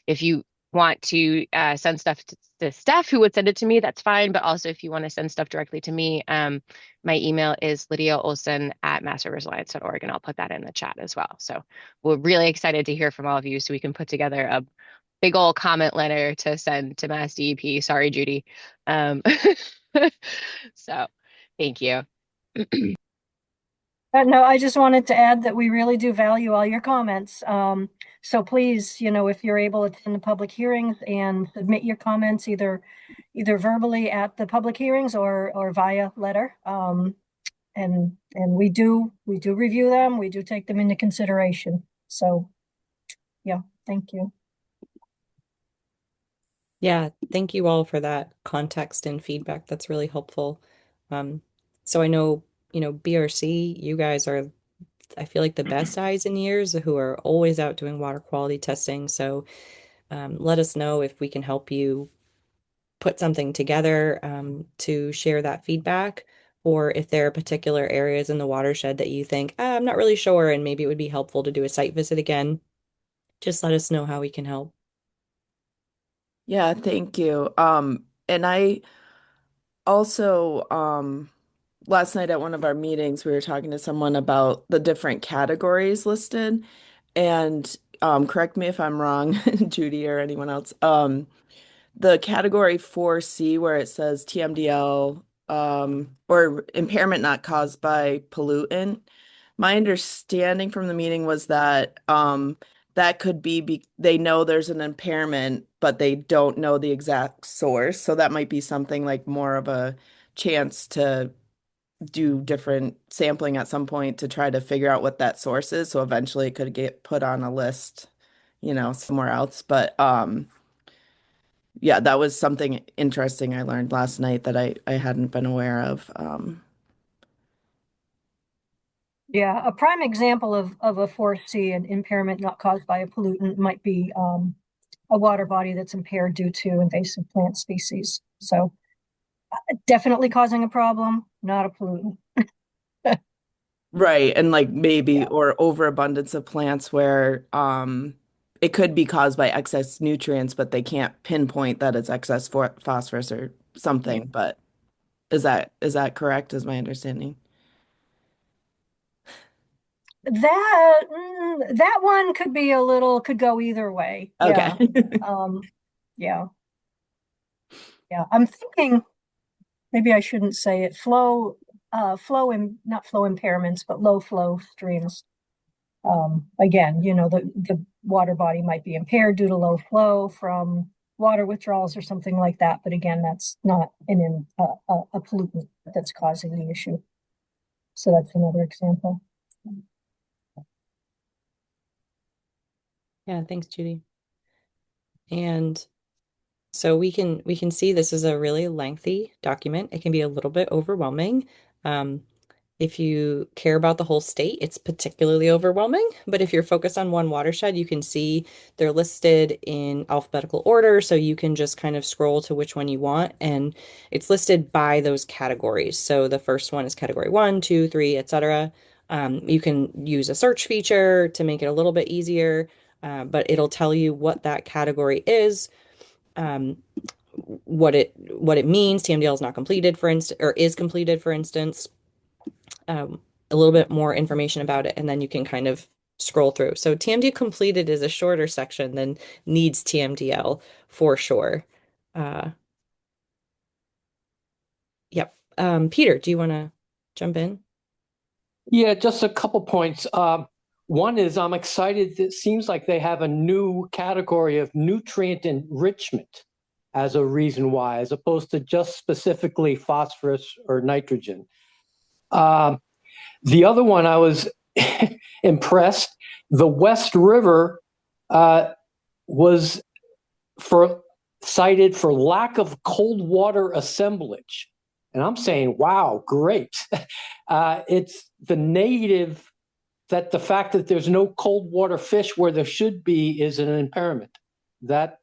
If you want to send stuff to Steph, who would send it to me, that's fine. But also if you want to send stuff directly to me, my email is lydiaolson@massriversalliance.org, and I'll put that in the chat as well. So we're really excited to hear from all of you so we can put together a big old comment letter to send to Mass DEP. Sorry, Judy. So thank you. No, I just wanted to add that we really do value all your comments. So please, you know, if you're able to attend the public hearings and submit your comments either verbally at the public hearings or via letter. And we do review them. We do take them into consideration. So yeah, thank you. Yeah, thank you all for that context and feedback. That's really helpful. So I know, you know, BRC, you guys are, I feel like the best eyes and ears who are always out doing water quality testing. So let us know if we can help you put something together to share that feedback, or if there are particular areas in the watershed that you think, I'm not really sure, and maybe it would be helpful to do a site visit again. Just let us know how we can help. Yeah, thank you. And I also, last night at one of our meetings, we were talking to someone about the different categories listed. And correct me if I'm wrong, Judy or anyone else. The category 4C where it says TMDL, or impairment not caused by pollutant. My understanding from the meeting was that that could be they know there's an impairment, but they don't know the exact source. So that might be something like more of a chance to do different sampling at some point to try to figure out what that source is. So eventually it could get put on a list, you know, somewhere else. But yeah, that was something interesting I learned last night that I hadn't been aware of. Yeah, a prime example of a 4C, an impairment not caused by a pollutant, might be a water body that's impaired due to invasive plant species. So definitely causing a problem, not a pollutant. Right, and like maybe Yeah. or overabundance of plants where it could be caused by excess nutrients, but they can't pinpoint that it's excess for phosphorus or Yeah. something. But is that correct? Is my understanding? That one could be could go either way. Okay. Yeah. Um, yeah. Yeah. I'm thinking maybe I shouldn't say it. Not flow impairments, but low flow streams. Again, the water body might be impaired due to low flow from water withdrawals or something like that. But again, that's not a pollutant that's causing the issue. So that's another example. Yeah, thanks, Judy. And so we can see this is a really lengthy document. It can be a little bit overwhelming. Um, if you care about the whole state, it's particularly overwhelming. But if you're focused on one watershed, you can see they're listed in alphabetical order. So you can just kind of scroll to which one you want. And it's listed by those categories. So the first one is category one, two, three, etc. You can use a search feature to make it a little bit easier, but it'll tell you what that category is, um, what it means. TMDL is not completed, for instance, or is completed, for instance, a little bit more information about it, and then you can kind of scroll through. So TMD completed is a shorter section than needs TMDL for sure. Uh, yep. Peter, do you want to jump in? Yeah, just a couple points. One is I'm excited. It seems like they have a new category of nutrient enrichment as a reason why, as opposed to just specifically phosphorus or nitrogen. The other one, I was impressed. The West River was cited for lack of cold water assemblage. And I'm saying, wow, great. It's the negative that the fact that there's no cold water fish where there should be is an impairment. That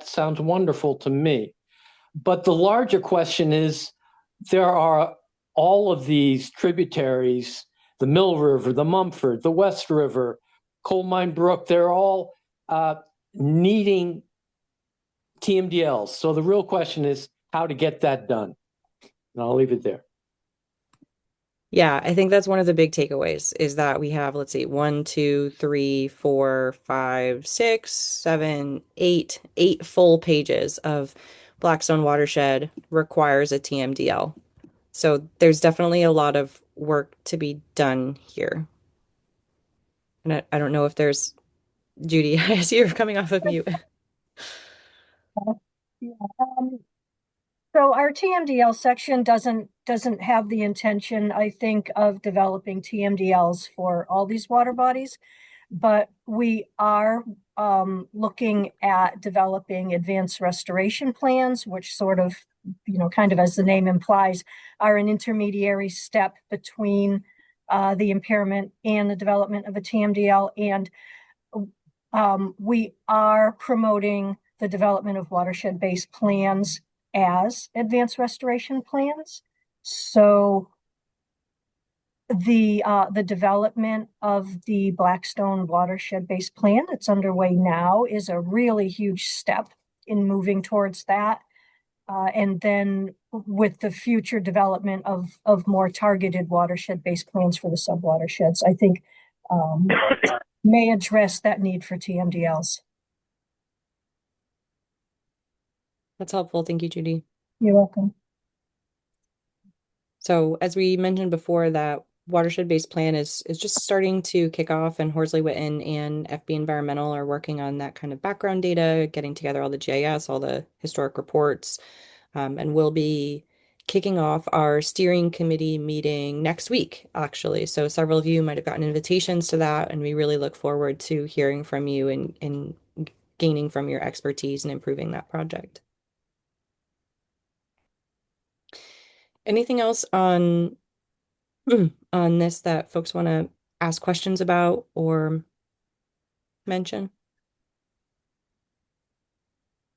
sounds wonderful to me. But the larger question is, there are all of these tributaries, the Mill River, the Mumford, the West River, Coal Mine Brook, they're all needing TMDLs. So the real question is how to get that done. And I'll leave it there. Yeah, I think that's one of the big takeaways is that we have, let's see, one, two, three, four, five, six, seven, eight full pages of Blackstone Watershed requires a TMDL. So there's definitely a lot of work to be done here. And I don't know if there's Judy, I see you're coming off of mute. Yeah. So our TMDL section doesn't have the intention, I think, of developing TMDLs for all these water bodies, but we are looking at developing advanced restoration plans, which sort of, kind of as the name implies, are an intermediary step between the impairment and the development of a TMDL. And we are promoting the development of watershed-based plans as advanced restoration plans. So the development of the Blackstone watershed-based plan that's underway now is a really huge step in moving towards that. And then with the future development of more targeted watershed-based plans for the subwatersheds, I think may address that need for TMDLs. That's helpful. Thank you, Judy. You're welcome. So as we mentioned before, that watershed-based plan is just starting to kick off, and Horsley Witten and FB Environmental are working on that kind of background data, getting together all the GIS, all the historic reports, and we'll be kicking off our steering committee meeting next week, actually. So several of you might have gotten invitations to that, and we really look forward to hearing from you and gaining from your expertise and improving that project. Anything else on on this that folks want to ask questions about or mention?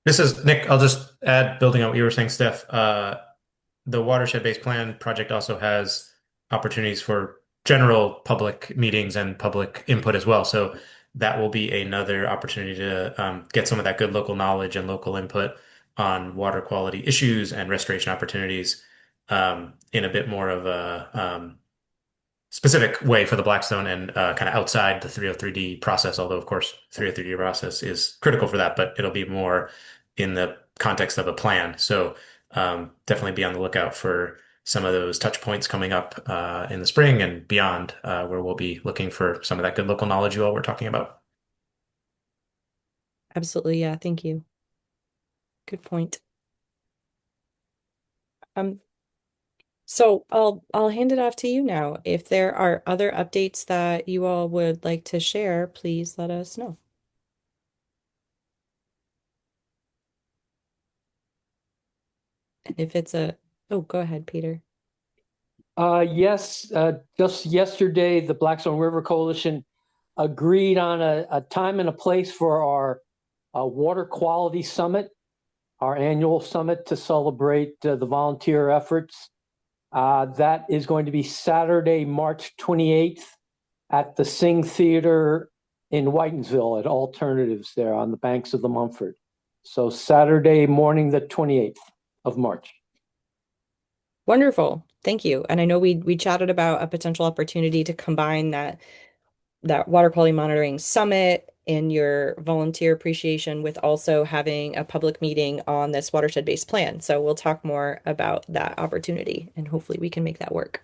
This is Nick. I'll just add, building on what you were saying, Steph. The watershed-based plan project also has opportunities for general public meetings and public input as well. So that will be another opportunity to get some of that good local knowledge and local input on water quality issues and restoration opportunities in a bit more of a specific way for the Blackstone and kind of outside the 303D process, although of course 303D process is critical for that, but it'll be more in the context of a plan. So definitely be on the lookout for some of those touch points coming up in the spring and beyond, where we'll be looking for some of that good local knowledge you all were talking about. Absolutely. Yeah. Thank you. Good point. Um, so I'll hand it off to you now. If there are other updates that you all would like to share, please let us know. And if it's oh, go ahead, Peter. Yes, just yesterday, the Blackstone River Coalition agreed on a time and a place for our Water Quality Summit, our annual summit to celebrate the volunteer efforts. That is going to be Saturday, March 28th at the Sing Theater in Whitensville at Alternatives there on the banks of the Mumford. So Saturday morning, the 28th of March. Wonderful. Thank you. And I know we chatted about a potential opportunity to combine that water quality monitoring summit and your volunteer appreciation with also having a public meeting on this watershed-based plan. So we'll talk more about that opportunity and hopefully we can make that work.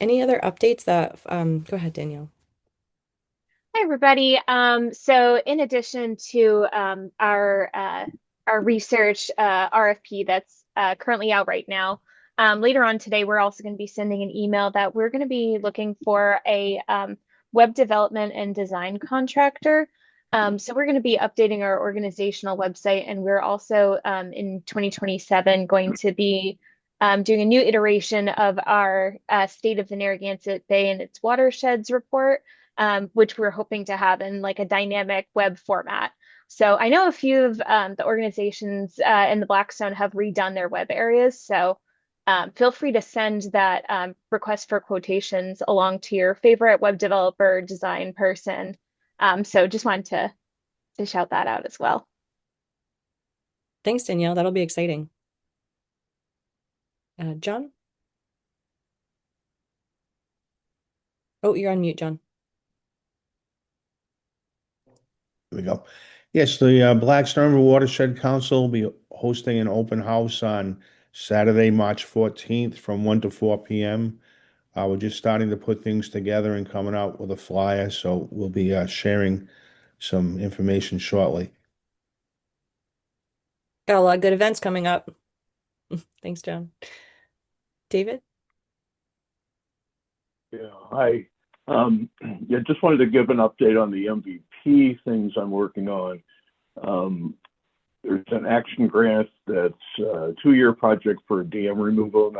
Any other updates that go ahead, Danielle. Hi, everybody. So in addition to our research RFP that's currently out right now, later on today, we're also going to be sending an email that we're going to be looking for a web development and design contractor. So we're going to be updating our organizational website, and we're also in 2027 going to be doing a new iteration of our State of the Narragansett Bay and its Watersheds report, which we're hoping to have in like a dynamic web format. So I know a few of the organizations in the Blackstone have redone their web areas. So feel free to send that request for quotations along to your favorite web developer design person. So just wanted to shout that out as well. Thanks, Danielle. That'll be exciting. John? Oh, you're on mute, John. There we go. Yes, the Blackstone Watershed Council will be hosting an open house on Saturday, March 14th from 1 to 4 p.m. We're just starting to put things together and coming out with a flyer, so we'll be sharing some information shortly. Got a lot of good events coming up. Thanks, John. David? Yeah, hi. Yeah, just wanted to give an update on the MVP things I'm working on. There's an action grant that's a 2-year project for dam removal, and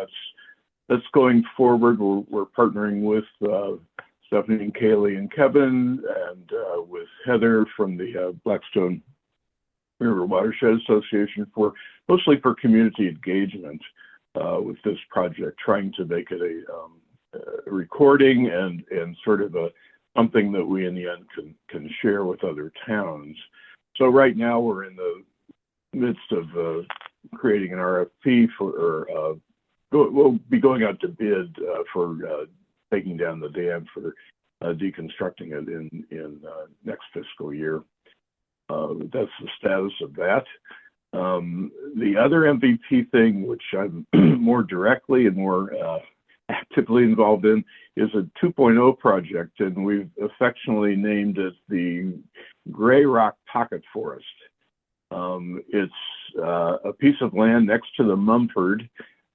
that's going forward. We're partnering with Stephanie and Kaylee and Kevin, and with Heather from the Blackstone River Watershed Association mostly for community engagement with this project, trying to make it a recording and sort of something that we in the end can share with other towns. So right now we're in the midst of creating an RFP we'll be going out to bid for taking down the dam for deconstructing it in next fiscal year. That's the status of that. The other MVP thing, which I'm more directly and more actively involved in, is a 2.0 project, and we've affectionately named it the Gray Rock Pocket Forest. It's a piece of land next to the Mumford,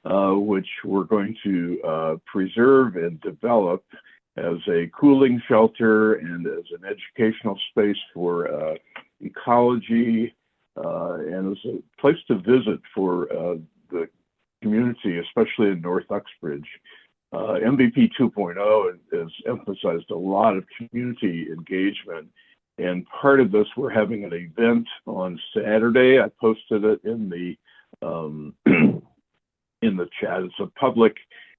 which we're going to preserve and develop as a cooling shelter and as an educational space for ecology, and as a place to visit for the community, especially in North Uxbridge. MVP 2.0 has emphasized a lot of community engagement, and part of this, we're having an event on Saturday. I posted it in the in the chat. It's a public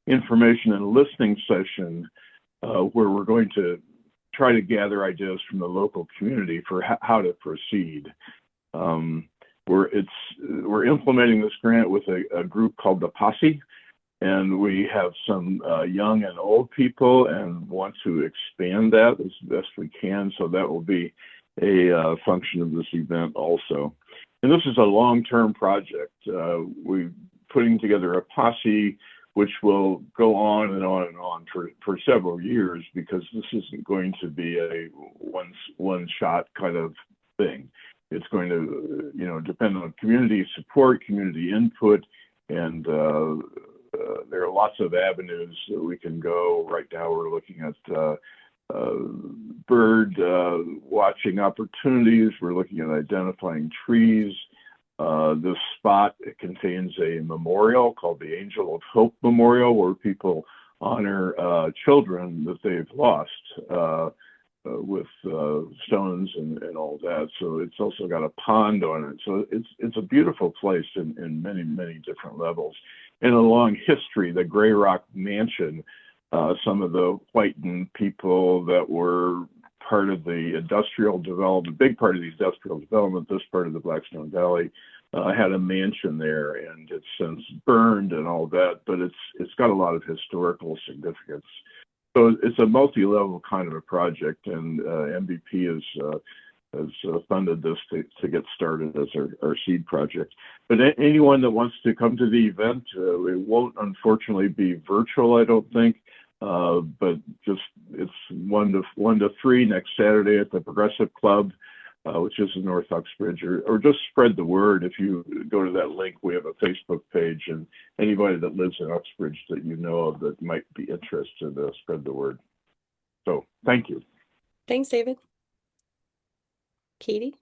information and listening session where we're going to try to gather ideas from the local community for how to proceed. We're implementing this grant with a group called the Posse, and we have some young and old people, and want to expand that as best we can. So that will be a function of this event also. And this is a long-term project. We're putting together a posse which will go on and on and on for several years, because this isn't going to be a one-shot kind of thing. It's going to, depend on community support, community input, and there are lots of avenues that we can go. Right now, we're looking at bird watching opportunities. We're looking at identifying trees. This spot contains a memorial called the Angel of Hope Memorial, where people honor children that they've lost with stones and all that. So it's also got a pond on it. So it's a beautiful place in many, many different levels. And a long history, the Grey Rock Mansion, some of the Whiten people that were part of the industrial development, big part of the industrial development, this part of the Blackstone Valley, had a mansion there, and it's since burned and all that, but it's got a lot of historical significance. So it's a multi-level kind of a project, and MVP has funded this to get started as our seed project. But anyone that wants to come to the event, it won't unfortunately be virtual, I don't think. But just it's 1 to 3 next Saturday at the Progressive Club, which is in North Uxbridge, or just spread the word. If you go to that link, we have a Facebook page, and anybody that lives in Uxbridge that you know of that might be interested, spread the word. So thank you. Thanks, David. Katie?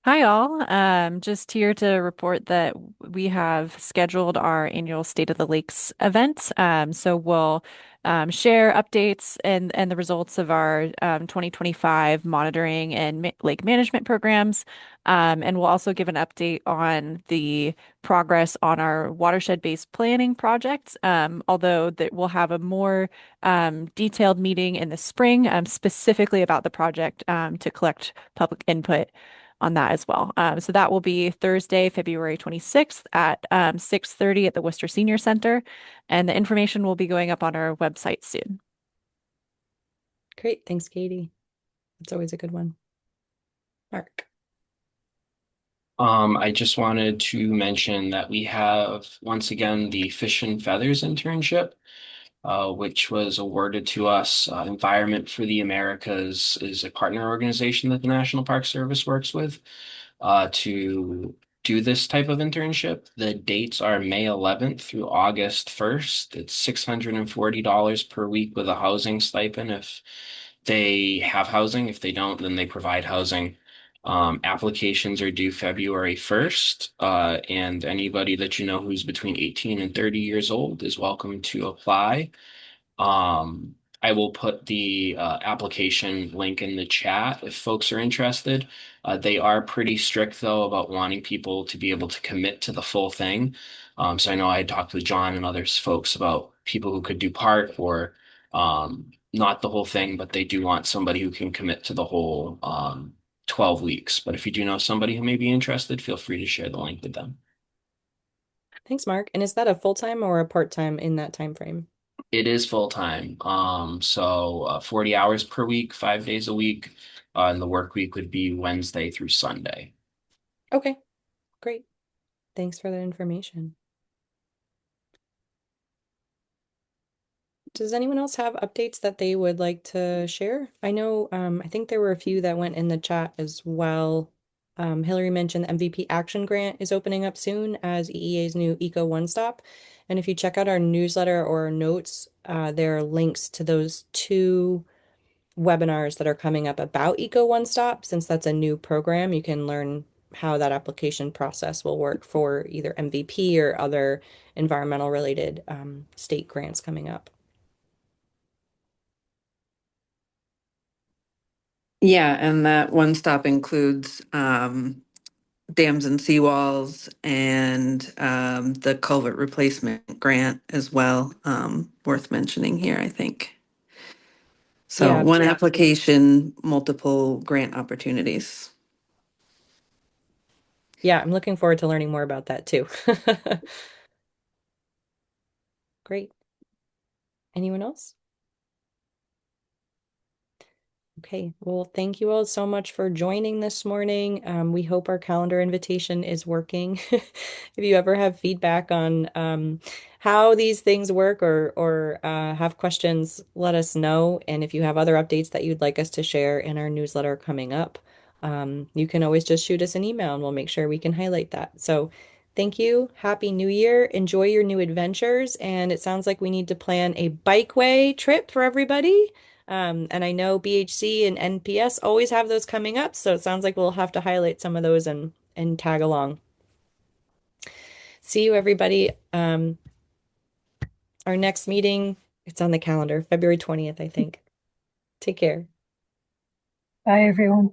Hi, all. Just here to report that we have scheduled our annual State of the Lakes event. So we'll share updates and the results of our 2025 monitoring and lake management programs. And we'll also give an update on the progress on our watershed-based planning projects, although that we'll have a more detailed meeting in the spring, specifically about the project to collect public input on that as well. So that will be Thursday, February 26th at 6:30 at the Worcester Senior Center. And the information will be going up on our website soon. Great. Thanks, Katie. It's always a good one. Mark. I just wanted to mention that we have, once again, the Fish and Feathers internship, which was awarded to us. Environment for the Americas is a partner organization that the National Park Service works with to do this type of internship. The dates are May 11th through August 1st. It's $640 per week with a housing stipend if they have housing. If they don't, then they provide housing. Applications are due February 1st, and anybody that you know who's between 18 and 30 years old is welcome to apply. I will put the application link in the chat if folks are interested. They are pretty strict, though, about wanting people to be able to commit to the full thing. So I know I had talked with John and others folks about people who could do part or not the whole thing, but they do want somebody who can commit to the whole 12 weeks. But if you do know somebody who may be interested, feel free to share the link with them. Thanks, Mark. And is that a full-time or a part-time in that time frame? It is full time. So 40 hours per week, 5 days a week. And the work week would be Wednesday through Sunday. Okay, great. Thanks for that information. Does anyone else have updates that they would like to share? I know, I think there were a few that went in the chat as well. Hillary mentioned the MVP Action Grant is opening up soon as EEA's new Eco One Stop. And if you check out our newsletter or our notes, there are links to those 2 webinars that are coming up about Eco One Stop. Since that's a new program, you can learn how that application process will work for either MVP or other environmental related state grants coming up. Yeah, and that one stop includes dams and seawalls and the culvert replacement grant as well, worth mentioning here, I think. So Yeah, one application, multiple grant opportunities. yeah, I'm looking forward to learning more about that too. Great. Anyone else? Okay, well, thank you all so much for joining this morning. We hope our calendar invitation is working. If you ever have feedback on how these things work or have questions, let us know. And if you have other updates that you'd like us to share in our newsletter coming up, you can always just shoot us an email and we'll make sure we can highlight that. So thank you. Happy New Year. Enjoy your new adventures. And it sounds like we need to plan a bikeway trip for everybody. And I know BHC and NPS always have those coming up, so it sounds like we'll have to highlight some of those and tag along. See you, everybody. Our next meeting, it's on the calendar, February 20th, I think. Take care. Bye, everyone.